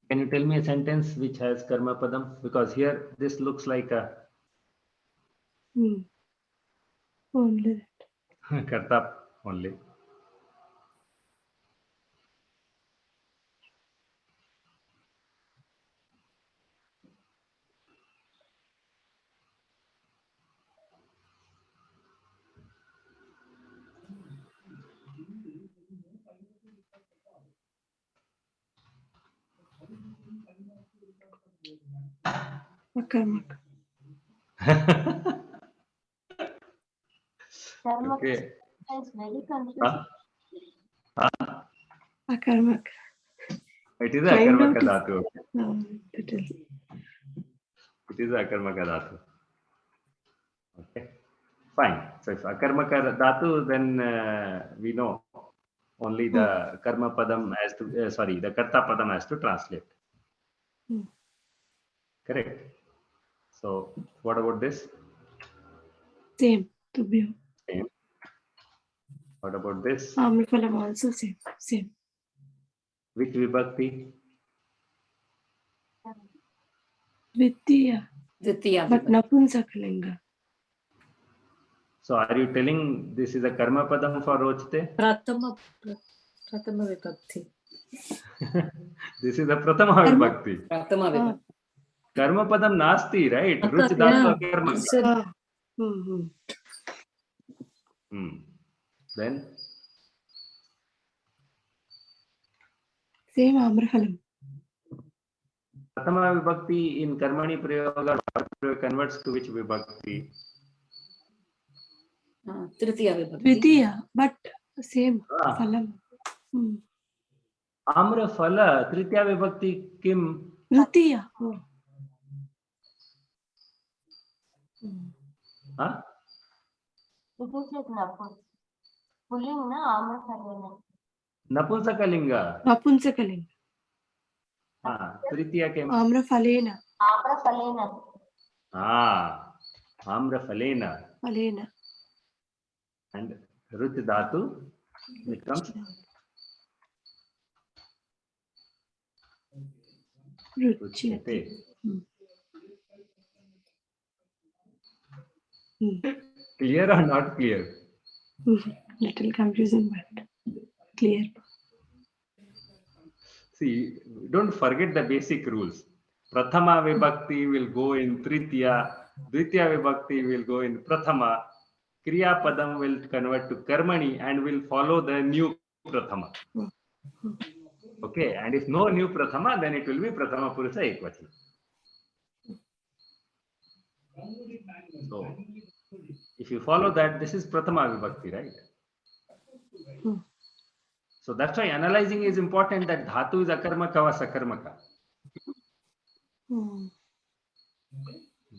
Can you tell me a sentence which has karma padam? Because here this looks like a Only that. karta only. Akarmaka. Okay. It's very confusing. Akarmaka. It is a Find akarmaka out if- dhatu. No, that is. It is a akarmaka dhatu. Okay. Fine. So if akarmaka dhatu, then we know only the karma padam has to, the karta padam has to translate. Correct. So what about this? Same. Tubhyam. Same. What about this? Amraphalam also same. Same. Which vibhakti? Dvitiya. Dvitiya But vibhakti. Napunsakalinga. So are you telling this is a karma padam for rochate? Pratama vibhakti. This is a pratama vibhakti. Prathama vibhakti. Karma padam nasti, right? Ruchi dhatu akarmaka. So, Then Same Amraphalam. Prathama vibhakti in Karmani Prayoga converts to which vibhakti? Tritiya vibhakti. Dvitiya, but same Ah. phalam. Amra phala, Tritiya vibhakti kim? Tritiya. Oh. Huh? It is like Napun. Pulling na Amra Phalena. Napunsakalinga. Napunsakalinga. Tritiya kim? Amra phalena. Amra Phalena. Amra phalena. Phalena. And Rut dhatu becomes Ruchyate. Clear or not clear? Little confusing, but clear. See, don't forget the basic rules. Prathama vibhakti will go in Tritiya, Dvitiya vibhakti will go in Prathama, Kriya Padam will convert to Karmani and will follow the new Prathama. Okay, and if no new Prathama, then it will be Prathama Purusa Ekvachana. So, if you follow that, this is Prathama vibhakti, right? So that's why analyzing is important, that dhatu is akarmaka or sakarmaka.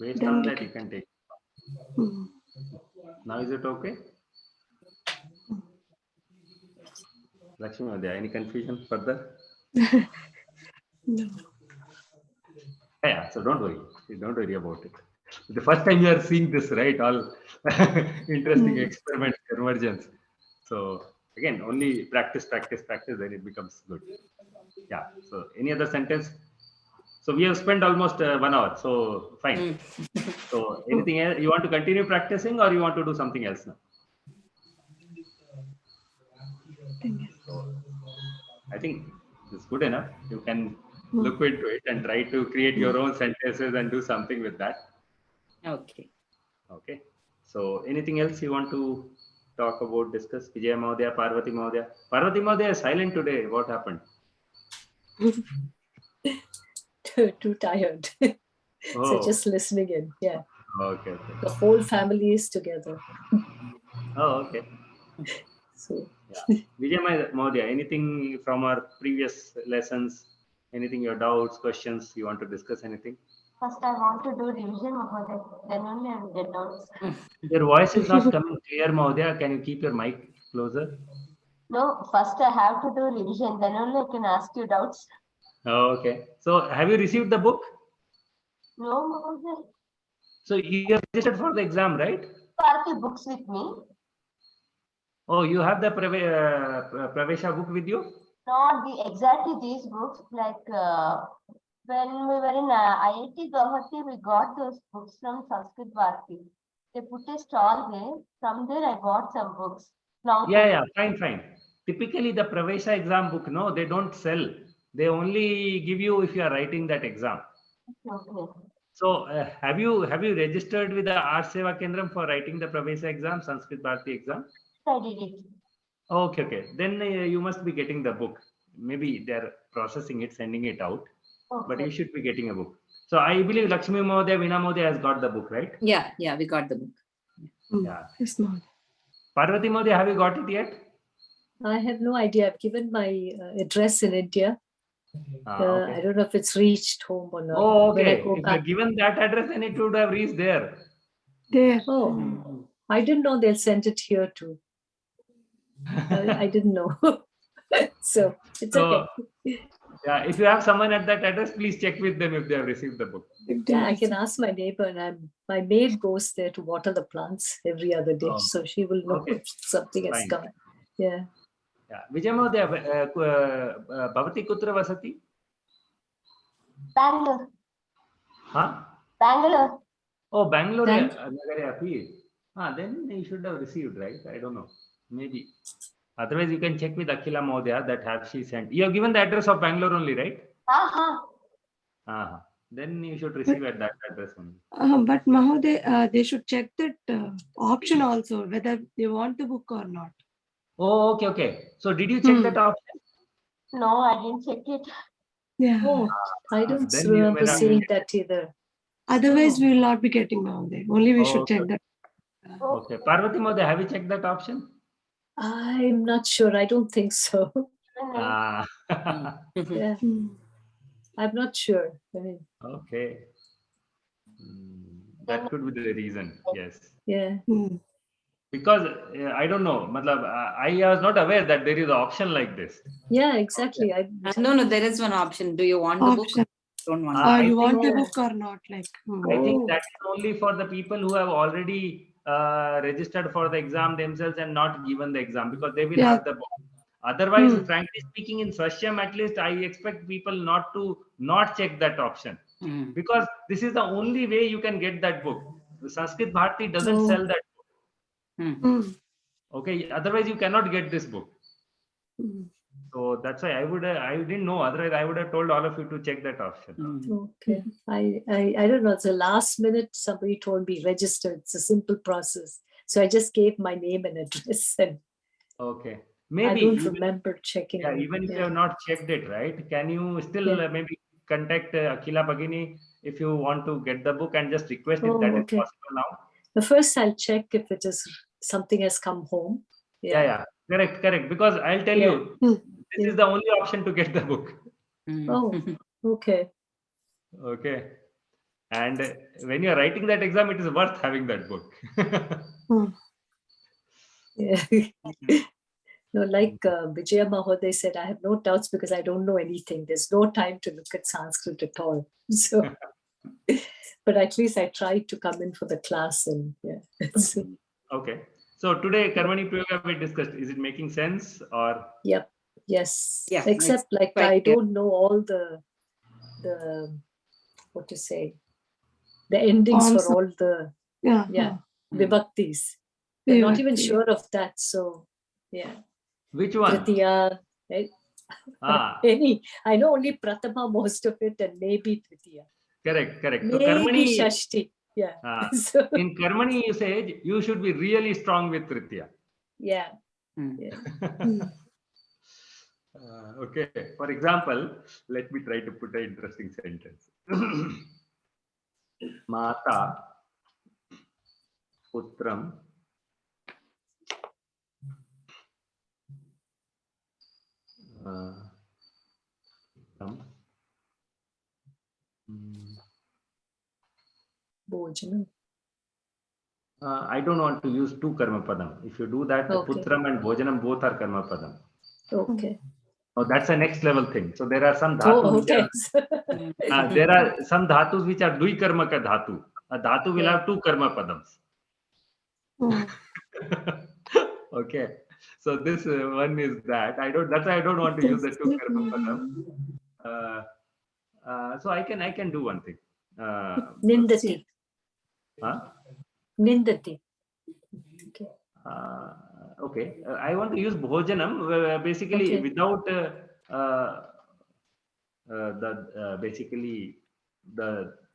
Based on that, you can take. Now is it okay? Lakshmi Madhya, any confusion further? No. Yeah, so don't worry about it. The first time you are seeing this, right? All interesting experiments, convergence. So again, only practice, then it becomes good. Yeah. So any other sentence? So we have spent almost 1 hour. So fine. So anything else? You want to continue practicing or you want to do something else now? So I think it's good enough. You can look into it and try to create your own sentences and do something with that. Okay. Okay. So anything else you want to talk about, discuss? Vijaya Mahodaya, Parvati Mahodaya. Parvati Mahodaya is silent today. What happened? Too tired. Oh. So just listening in. Yeah. Okay. The whole family is together. Oh, okay. So Yeah. Vijaya Mahodaya, anything from our previous lessons? Anything, your doubts, questions, you want to discuss anything? First, I want to do revision, Mahodaya. Then only I will get notes. Your voice is not coming clear, Mahodaya. Can you keep your mic closer? No, first I have to do revision. Then only I can ask you doubts. Oh, okay. So have you received the book? No, Mahodaya. So you have registered for the exam, right? Party books with me. Oh, you have the Pravesha book with you? Not exactly these books. Like when we were in IIT Guwahati, we got those books from Sanskrit Bharati. They put a stall there. From there, I bought some books. Yeah, fine. Typically, the Pravesha exam book, no, they don't sell. They only give you if you are writing that exam. Okay. So, have you registered with the Art Seva Kendram for writing the Pravesha exam, Sanskrit Bharati exam? I did it. Okay. Then you must be getting the book. Maybe they're processing it, sending it out. Okay. But you should be getting a book. So I believe Lakshmi Mahodaya, Veena Mahodaya has got the book, right? Yeah, we got the book. Yeah. Yes, ma'am. Parvati Mahodaya, have you got it yet? I have no idea. I've given my address in India. Okay. I don't know if it's reached home or not. Oh, When I okay. go If back. you're given that address, then it would have reached there. There. Oh, I didn't know they'll send it here too. I didn't know. So it's okay. Yeah, if you have someone at that address, please check with them if they have received the book. Yeah, I can ask my neighbor, and my maid goes there to water the plants every other day, so she will know if something has Fine. come. Yeah. Vijay Mahodaya, Bhavati Kutra Vasati? Bangalore. Huh? Bangalore. Oh, Bangalore. Bangalore. Then you should have received, right? I don't know. Maybe. Otherwise, you can check with Akhila Mahodaya that have she sent. You have given the address of Bangalore only, right? Then you should receive at that address only. But Mahodaya, they should check that option also, whether they want the book or not. Oh, okay. So did you check that option? No, I didn't check it. Yeah. Oh, I don't Then you may remember not seeing get that either. Otherwise, Oh. we will not be getting down there. Only we should check that. Okay. Parvati Mode, have you checked that option? I'm not sure. I don't think so. Ah. Yeah, Hmm. I'm not sure. I mean, Okay. That could be the reason. Yes. yeah. Hmm. Because I don't know. Matlab, I was not aware that there is an option like this. Yeah, exactly. No, there is one option. Do you want the book? Option. Don't want. Ah, I You want the think- book or not? Like. I think Oh. that is only for the people who have already registered for the exam themselves and not given the exam, because they will Yeah. have the book. Otherwise, Hmm. frankly speaking, in Sasyam at least, I expect people not to not check that option, Mm. because this is the only way you can get that book. The Sanskrit Bharati doesn't Oh. sell that book. Mm. Hmm. Okay, otherwise you cannot get this book. Hmm. So that's why I didn't know. Otherwise, I would have told all of you to check that option. Mm. Okay. I don't know. It's the last minute somebody told me register. It's a simple process. So I just gave my name and address, and Okay, I maybe don't even, remember checking. yeah, even if you Yeah. have not checked it, right? Can you still Yeah. maybe contact Akila Bhagini if you want to get the book and just request if Oh, that is okay. possible now? The first I'll check if it is something has come home. Yeah, correct. Because I'll tell Yeah. you, Hmm. this is the only option to get the book. Mm. Oh, okay. Okay, and when you are writing that exam, it is worth having that book. Hmm. Yeah. No, like Vijaya Mahoday said, I have no doubts because I don't know anything. There's no time to look at Sanskrit at all. So, but at least I tried to come in for the class, and yeah. So, Okay, so today Karmani Prayoga we discussed. Is it making sense or? yep. Yes. Yeah, Except like quite I clear. don't know all the what to say, the endings for Also- all the Yeah. vibhaktis. I'm not even Vibhakti. sure of that. So yeah. Which one? Tritiya, right? Ah, Any. I know only Pratama most of it, and maybe Tritiya. correct. So Maybe Karmani, Shashti. Yeah. ah, So, in Karmani usage, you should be really strong with Tritiya. yeah. Mm. Yeah. Okay, for example, let me try to put an interesting sentence. Mata putram putram, Bhojanam. I don't want to use two karma padam. If you do that, Okay. putram and bhojanam both are karma padam. Okay. Oh, that's a next level thing. So there are some dhatus. Oh, okay. There are some dhatus which are dui karma ka dhatu. A dhatu will Yeah. have two karma padams. Hmm. Okay, so this one is that that's why I don't want to use the two karma padam. So I can do one thing. Nindati. Huh? Nindati. Okay. Okay, I want to use bhojanam basically Okay. without basically the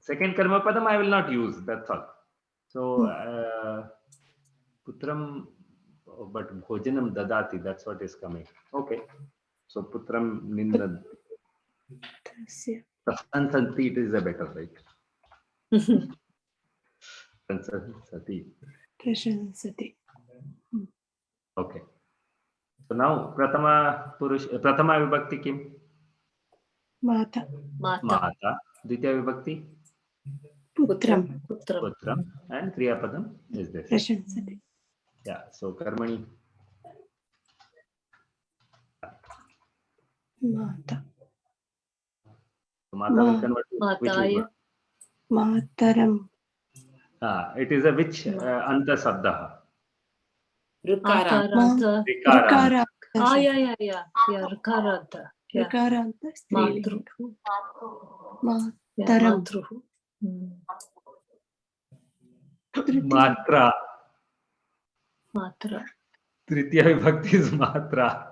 second karma padam I will not use. That's all. So putram, but bhojanam dadati. That's what is coming. Okay. So putram nindan. Sansanti, it is a better, right? Sansati. Prashansati. Okay. So now Pratama Vibhakti kim? Mata. Mata. Mata. Dvitiya Vibhakti? Putram. Putram. Putram. And Kriya Padam is this. Prashansati. Yeah. So Karmani. Mata. So Mata will convert to which Mataya. Vibhakti? Mataram. It is a which Anta Sabdaha? Rukara. Akaranta. Rikara. Rikara. Yeah. Rukaranta. Yeah. Rikaranta. Strilinga. Matru. Yeah, Mataram. Matruhu. Matra. Matra. Tritiya Vibhakti is Matra.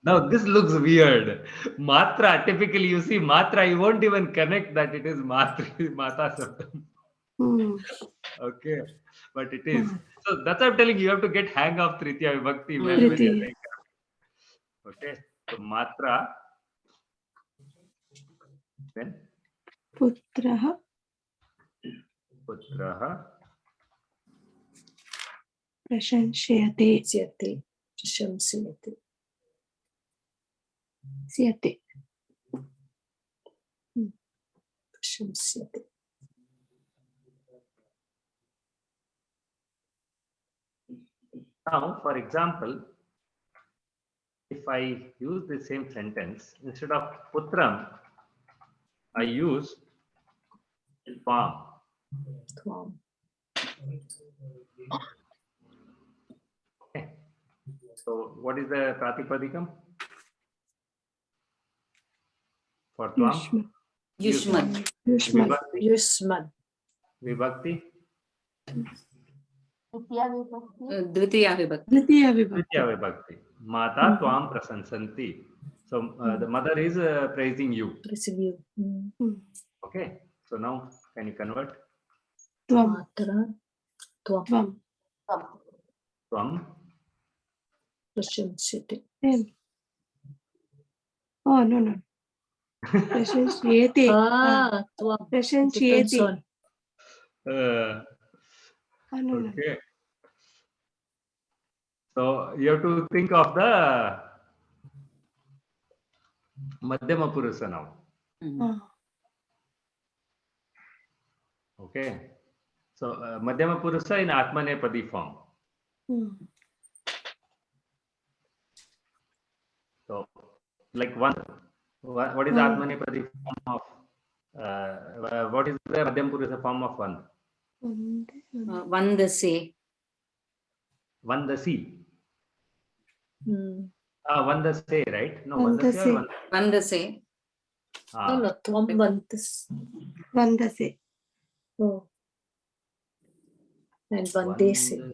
Now this looks weird. Matra, typically you see Matra, you won't even connect that it is Mata Sabdam. Okay, but it is. So that's what I'm telling you, you have to get hang of Tritiya Vibhakti. Tritiya. Okay, so Matra Then Putraha. putraha Prashansyate. Syate. Prashamsyate. Syate. Prashamsyate. Now, for example, if I use the same sentence, instead of putram, I use tvam. Tvam. Okay. So, what is the pratipadikam for tvam? Yushman. Yushman. Yushman. Vibhakti. Yusman. Vibhakti. Ditya vibhakti. Dvitiya vibhakti. Dvitiya vibhakti. Tritya vibhakti. Mata tvam prasansanti. So the mother is praising you. Praising you. Okay. So now can you convert? Tvam. Matra. Tvam. Tvam. Tvam. Prashamsyate. Same. Oh, no. Prashansyate. Tvam. Depends Prashansyate. on. No. Okay. So you have to think of the Madhyama Purusa now. Okay. So Madhyama Purusa in Atmanepadi form. So like one, what is Atmanepadi form of, what is the Madhyama Purusa form of one? Vandase. Vandasi. Hmm. Vandase, right? No, Vandase. Vandasi or Vandase. No, Tvam Vandas. Vandase. Oh. And Vandese.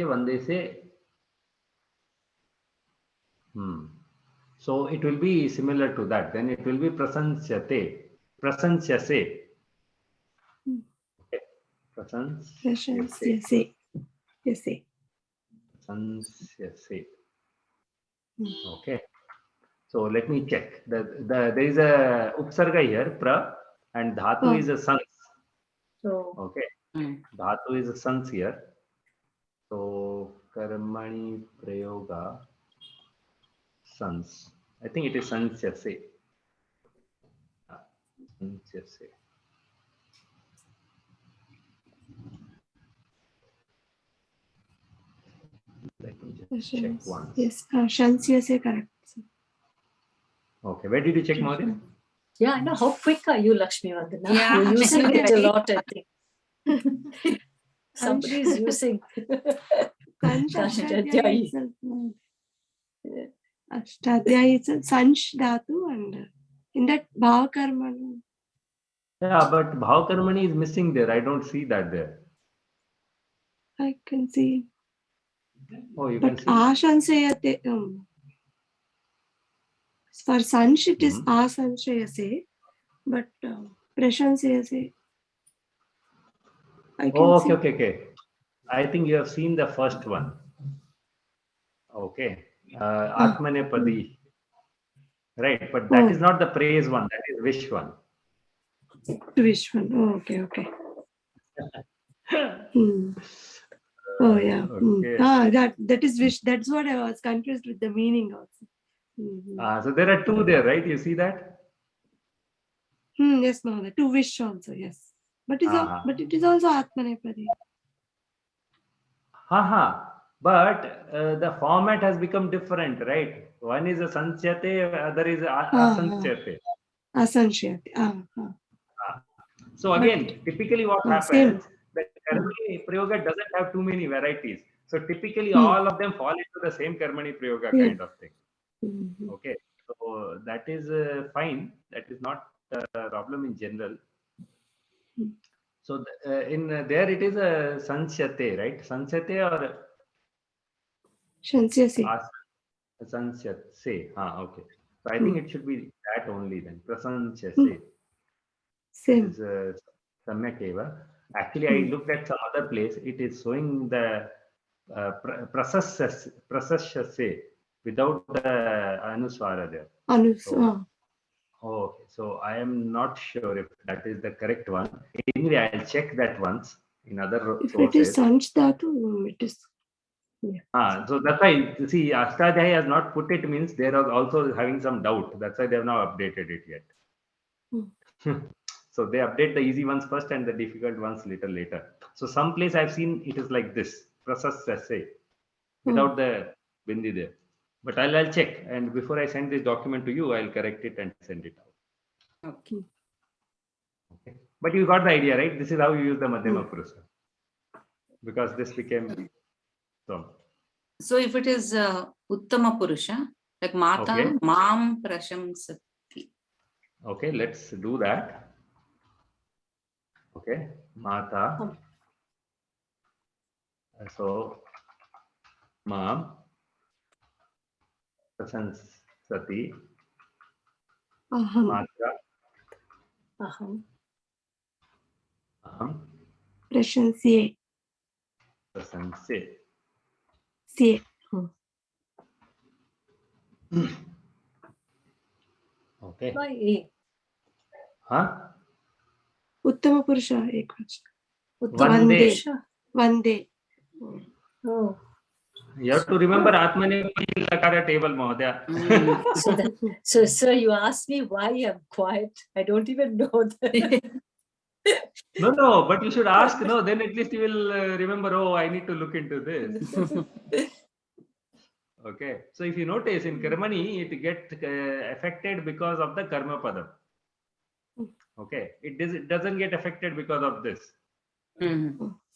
Vandase. So it will be similar to that. Then it will be prasansyate. Prasansyase. Okay. Prashansyase. Yes. Prasansyase. Okay. So let me check. There is a upsarga here, pra, and dhatu is a sans. So, Okay. Dhatu is a sans here. So karmani prayoga sans. I think it is sansyase. Sansyase. Let me just check once. Yes. Shansyase correct. Okay. Where did you check, Maureen? yeah, I know. How quick are you, Lakshmi Vandana? Yeah. You're using it a lot, I think. Somebody is using. Ashtadhyayi itself. Ashtadhyayi itself. Sansh dhatu and in that bhava karma. Yeah, but bhav karmani is missing there. I don't see that there. I can see. Oh, you But can see. ashansyate. For sansh it is asanshayase. But prashansyase. I can see. Okay. I think you have seen the first one. Okay. Atmanepadi. Right, but that is not the praise one. That is wish one. Wish one. Oh, okay. Oh yeah. Okay. That is wish. That's what I was confused with the meaning also. So there are two there, right? You see that? Yes, Mahoday. To wish also, yes. But it is also Atmanepadi. But the format has become different, right? One is a sansyate, other is asansyate. Asanshayate. So again, typically what happens, the karmani prayoga doesn't have too many varieties. So typically all of them fall into the same karmani prayoga kind of thing. Okay, so that is fine. That is not a problem in general. So in there it is a sansyate, right? Sansyate or Shansyase. Sansyate. Okay. So I think it should be that only then. Prasansyase. Same. This is Samyak eva. Actually, I looked at some other place. It is showing the prasasyase. without the Anuswara there. Anus. Okay, so I am not sure if that is the correct one. Anyway, I'll check that once in other If it is sources. Sanch Dhatu, it is. So that's why, see, Ashtadhyayi has not put it, means they are also having some doubt. That's why they have not updated it yet. So they update the easy ones first and the difficult ones little later. So some place I've seen it is like this, Prasas Sase, without the bindi there. But I'll check, and before I send this document to you, I'll correct it and send it out. Okay. Okay. But you got the idea, right? This is how you use the Madhyama Purusa. Because this became so. So if it is Uttama Purusha, like Mata, Okay. Mam Prashamsati. Okay, let's do that. Okay, Mata. So, Mam Prasansati. Aham. Matra. Aham. Aham. Prashansye. Prasanse. Sye. Okay. Why A? Huh? Uttama Purusha. Vande. Vande. Oh. You have to remember Atmanepadi Lakara table, Mahodaya. So, sir, you asked me why I'm quiet. I don't even know that. No, but you should ask, no, then at least you will remember, oh, I need to look into this. Okay, so if you notice in Karmani, it gets affected because of the Karma Padam. Okay, it doesn't get affected because of this.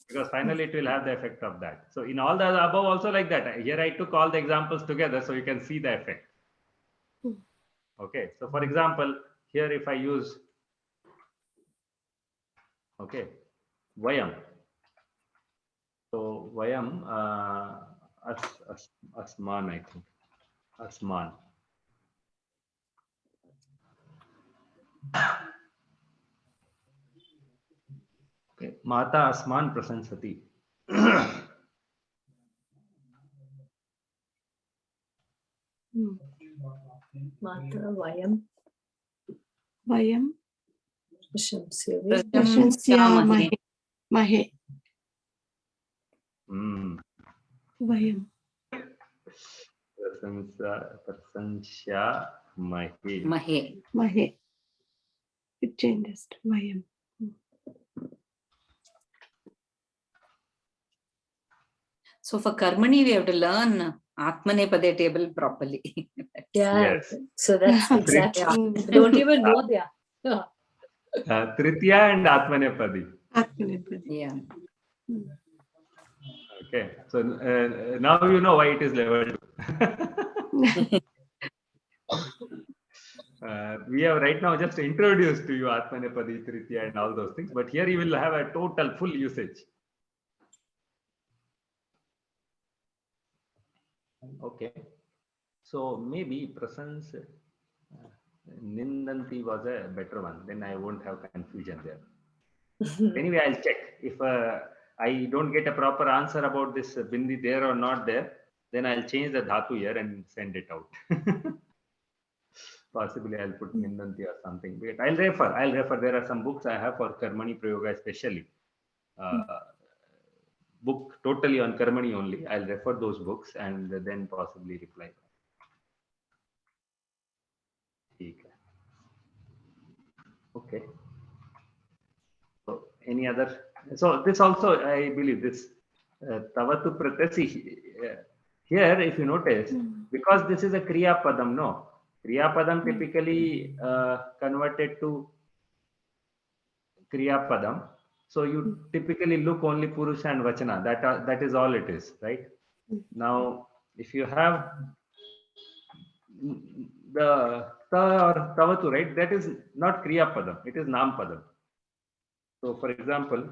Because finally it will have the effect of that. So in all the above also like that. Here I took all the examples together so you can see the effect. Okay, so for example, here if I use, okay, Vayam. So Vayam, Asman, I think. Asman. Okay, Mata Asman Prasansati. Matra Vayam. Vayam. Prashamsya. Prashansya Mahe. Vayam. Prasansya Mahe. Mahe. It changes to Vayam. So for Karmani, we have to learn Atmanepade table properly. Yeah. Yes. So that's exactly. I don't even know there. Tritiya and Atmanepadi. Atmanepadi. Yeah. Okay, so now you know why it is level 2. We have right now just introduced to you Atmanepadi, Tritiya and all those things, but here you will have a total full usage. Okay, so maybe Prasans Nindanti was a better one, then I won't have confusion there. Anyway, I'll check. If I don't get a proper answer about this bindi there or not there, then I'll change the dhatu here and send it out. Possibly I'll put Nindanti or something. But I'll refer. There are some books I have for Karmani Prayoga especially. Book totally on Karmani only. I'll refer those books and then possibly reply. Okay. So any other? So this also, I believe this Tavatu Pratasi. Here, if you notice, because this is a Kriya Padam, no? Kriya Padam typically converted to Kriya Padam. So you typically look only Purusha and Vachana. That is all it is, right? Now, if you have the Ta or Tavatu, right? That is not Kriya Padam. It is Nam Padam. So, for example,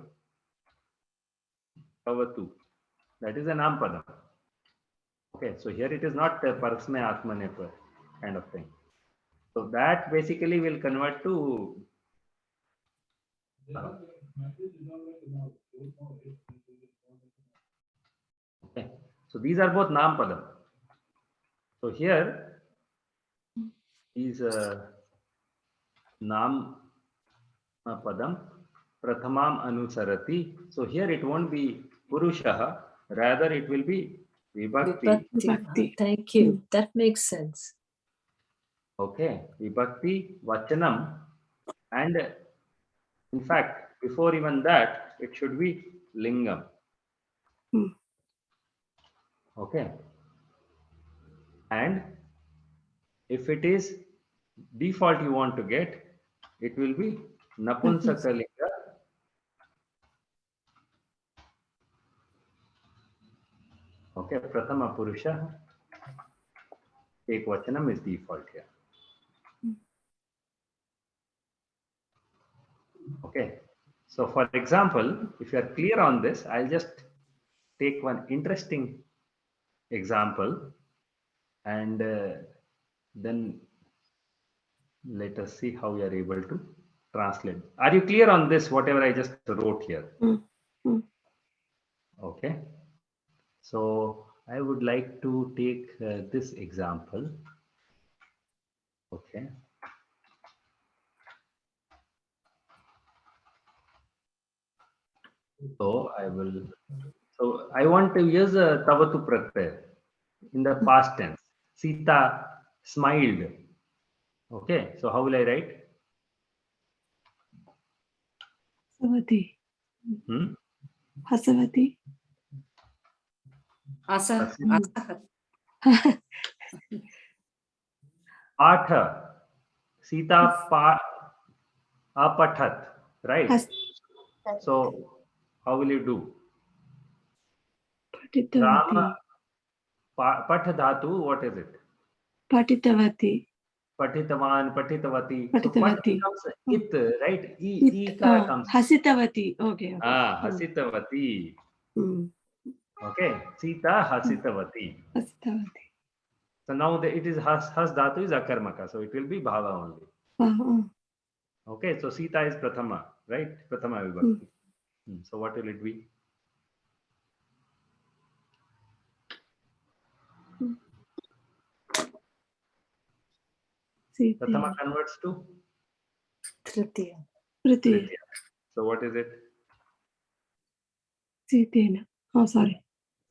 Tavatu, that is a Nam Padam. Okay, so here it is not a Parasme Atmanepa kind of thing. So that basically will convert to okay. So these are both Nam Padam. So here is Nam Padam Prathamam Anusarati. So here it won't be Purushaha, rather it will be Vibhakti. Bhakti. Thank you. That makes sense. Okay, Vibhakti Vachanam, and in fact, before even that, it should be Lingam. Hmm. Okay, and if it is default you want to get, it will be Napunsakalinga. Okay, Prathama Purusha. Ekvachanam is default here. Okay, so for example, if you are clear on this, I'll just take one interesting example and then let us see how we are able to translate. Are you clear on this, whatever I just wrote here? Okay, so I would like to take this example. Okay. So I want to use a Tavatu Pratyaya in the past tense. Sita smiled. Okay, so how will I write? Hasavati. Hmm? Hasavati. Asa. Patha. Sita apathat. Right? So how will you do? Rama patha dhatu, what is it? Patitavati. Patitavan, patitavati. So pat Patitavati. becomes it, right? Ikara comes. Hasitavati. Okay. Hasitavati. Okay, Sita hasitavati. Hasitavati. So now it is has dhatu is akarmaka, so it will be bhava only. Okay, so Sita is prathama, right? Prathama vibhakti. So what will it be? Prathama converts to Tritiya. Tritiya. So what is it? Sitena. Oh, sorry.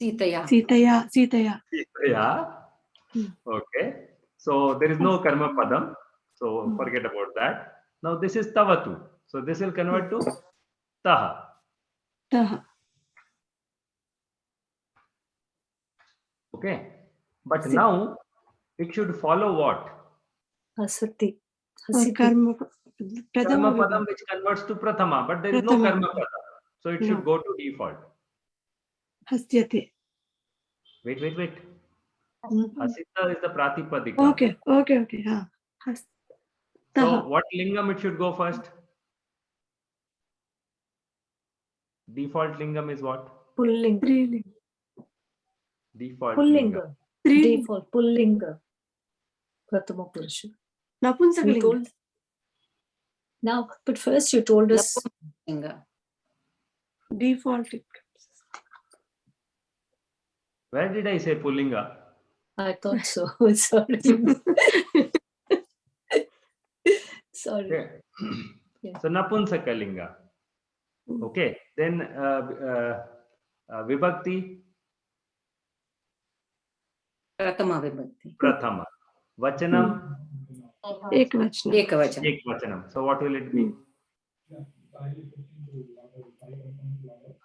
Sitaya. Sitaya. Sitaya. Sitaya. Okay. So there is no karma padam. So forget about that. Now this is tavatu. So this will convert to taha. Taha. Okay. But now it should follow what? Hasati. Karma. Karma padam which converts to prathama, but there is no karma padam. So it should go to default. Hasyate. Wait. Hasita is the pratipadika. Okay. So what lingam it should go first? Default lingam is what? Pullinga. Default Pullinga. Default Pullinga. Prathama Purusha. Napunsakalinga. Now, but first you told us Default. Where did I say Pullinga? I thought so. Sorry. Sorry. Okay. So Napunsakalinga. Okay. Then Vibhakti. Prathama vibhakti. Prathama. Vachanam. Ekavachanam. Ekvachanam. So what will it be?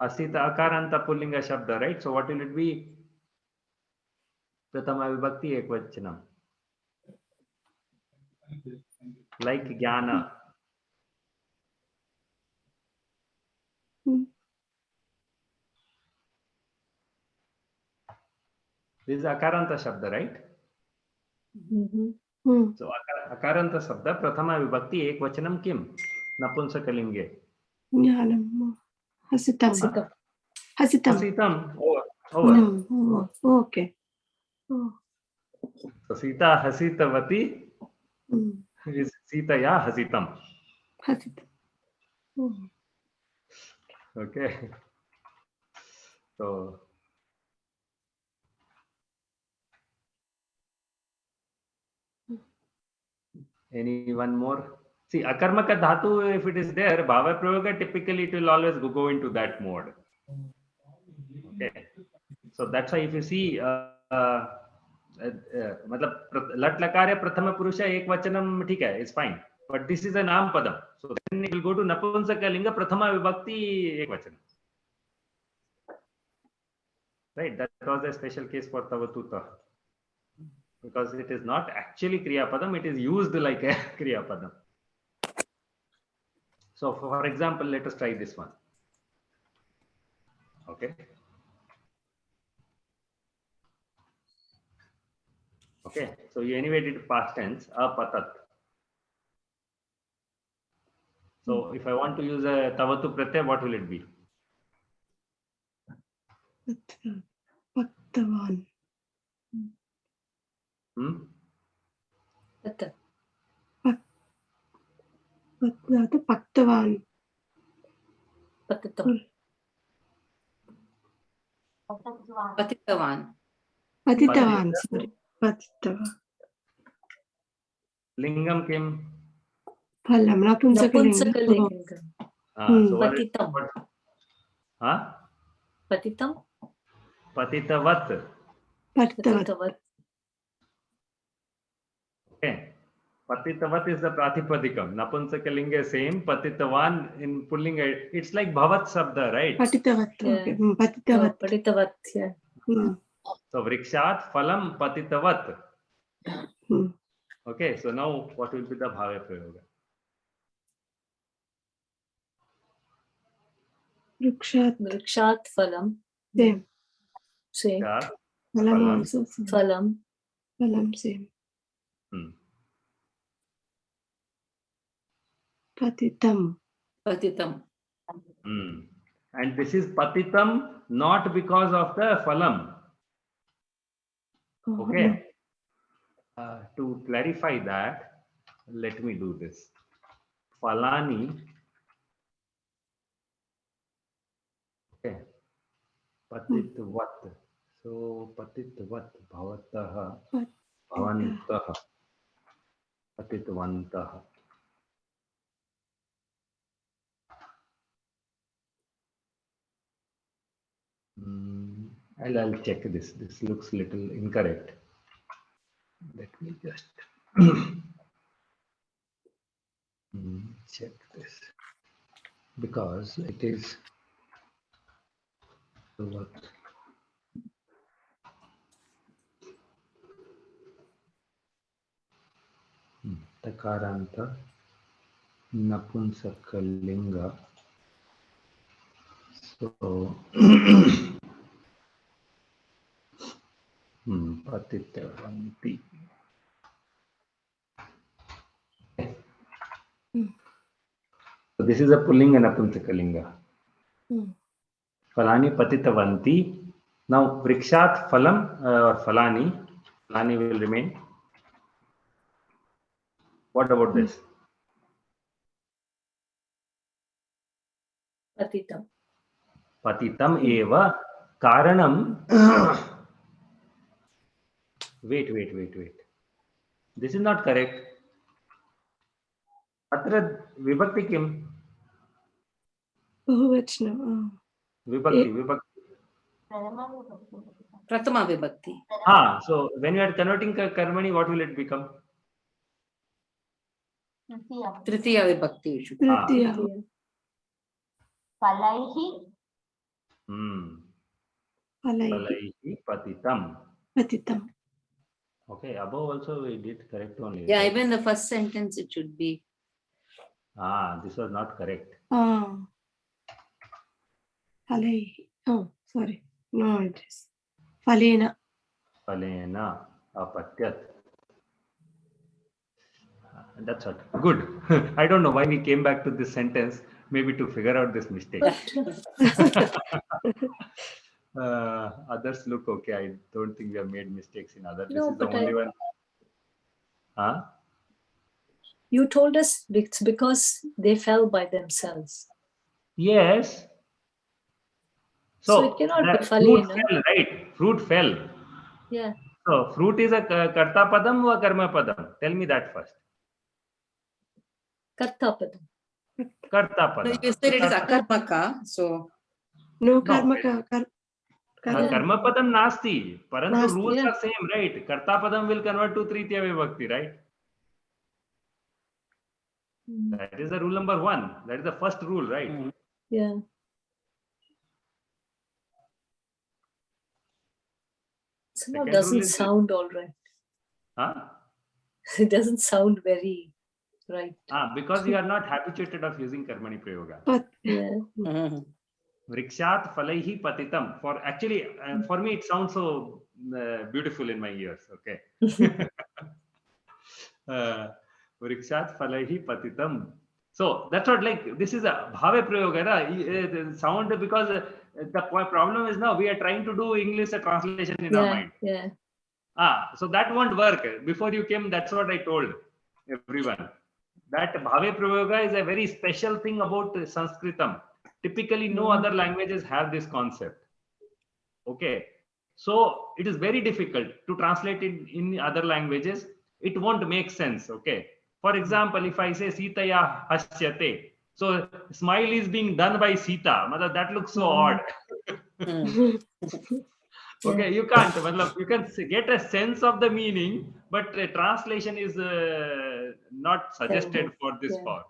Hasita akaranta pullinga shabda, right? So what will it be? Prathama vibhakti ekvachanam. Like jnana. This is akaranta shabda, right? So akaranta shabda prathama vibhakti ekvachanam kim? Napunsakalinge. Jnanam. Hasitam. Hasitam. Over. Okay. So Sita hasitavati is Sitaya hasitam. Hasitam. Okay. So Any one more? See, akarmaka dhatu, if it is there, bhava prayoga, typically it will always go into that mode. Okay. So that's why if you see, मतलब lat lakare prathama purusha ek vachanam, ठीक है, it's fine. But this is a naam padam. So then it will go to napunsakalinga prathama vibhakti ek vachanam. Right, that was a special case for tavatuta. Because it is not actually kriya padam, it is used like a kriya padam. So for example, let us try this one. Okay. Okay, so you anyway did past tense, apatat. So if I want to use a tavatu pratyay, what will it be? Paktavan. Pata. Paktavan. Patitam. Patitavan. Patitavan. Sorry. Patitavan. Lingam kim? Phalam. Napunsakalinga. Napunsakalinga. So what Patitam. Patitam. Patitavat. Patitavat. Okay. Patitavat is the pratipadikam. Napunsakalinga same. Patitavan in pulling it. It's like bhavat sabda, right? Patitavat. Okay. Yeah. Patitavat. Patitavat. Yeah. So vrikshat phalam patitavat. Hmm. Okay. So now what will be the bhave prayoga? Vrikshat phalam. Same. Same. Vrikshat Phalam also same. Phalam. Phalam same. Patitam. Patitam. And this is patitam not because of the phalam. Oh, Okay. To clarify that, let me do this. Phalani. Okay. Patitvat. So patitvat bhavataha bhavantaha patitvantaha. I'll check this. This looks little incorrect. Let me just check this because it is what takaranta napunsakalinga. So patitavanti. So this is a pullinga napunsakalinga. Phalani patitavanti. Now vrikshat phalam or phalani will remain. What about this? Patitam. Patitam eva karanam. Wait. This is not correct. Atra vibhakti kim? Bahuvachana. Vibhakti. Prathama vibhakti. So when you are converting karmani, what will it become? Tritiya vibhakti. Tritiya. Palaihi. Palaihi patitam. Patitam. Okay, above also we did correct only. Yeah, right? even the first sentence it should be. This was not correct. Palai. Oh, sorry. No, it is. Falena. Palena apatyat. That's what. Good. I don't know why we came back to this sentence. Maybe to figure out this mistake. Others look okay. I don't think we have made mistakes in others. This is the only one. You told us it's because they fell by themselves. Yes. So it cannot be fruit falena. fell, right? Fruit fell. Yeah. So fruit is a karta padam or karma padam? Tell me that first. Kartapadam. Kartapadam. No, you said it is akarmaka, so No, No. karma. Karmapadam nasti. Parantu Nasti, rules yeah. are same, right? Kartapadam will convert to Tritiya Vibhakti, right? That is the rule number 1. That is the first rule, right? Yeah. Somehow Second doesn't rule is sound all right. Huh? It doesn't sound very right. Because you are not habituated of using Karmani Prayoga. But Yeah. Vrikshat falaihi patitam. For me, it sounds so beautiful in my ears. Okay. Vrikshat falaihi patitam. So that's what, like, this is a bhave prayoga, right? Sound, because the problem is now we are trying to do English translation in our mind. Yeah. So that won't work. Before you came, that's what I told everyone. That bhave prayoga is a very special thing about Sanskritam. Typically, no other languages have this concept. Okay. So it is very difficult to translate it in other languages. It won't make sense. Okay. For example, if I say Sitaya hasyate, so smile is being done by Sita. That looks so odd. Okay, you can't. You can get a sense of the meaning, but translation is not suggested for this form.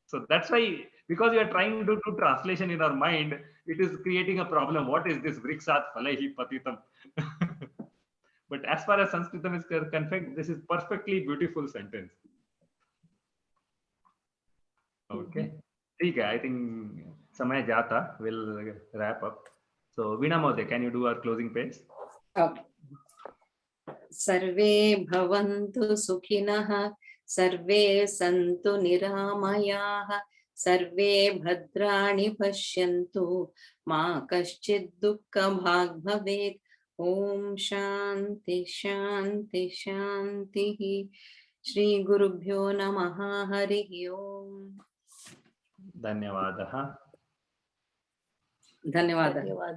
So that's why, because you are trying to do translation in our mind, it is creating a problem. What is this Vriksat Falaihi Patitam? But as far as Sanskritam is concerned, this is perfectly beautiful sentence. Okay. Okay, I think Samay Jata will wrap up. So Veena Mode, can you do our closing page? okay. Sarve bhavantu sukhinah, sarve santu niramayaah, sarve bhadrani pashyantu, ma kaschid dukkha bhag bhavet. Om Shanti Shanti Shanti. Shri Gurubhyo Namaha Harihi Om. Dhanyavadaha. Dhanyawad. Dhanyawad.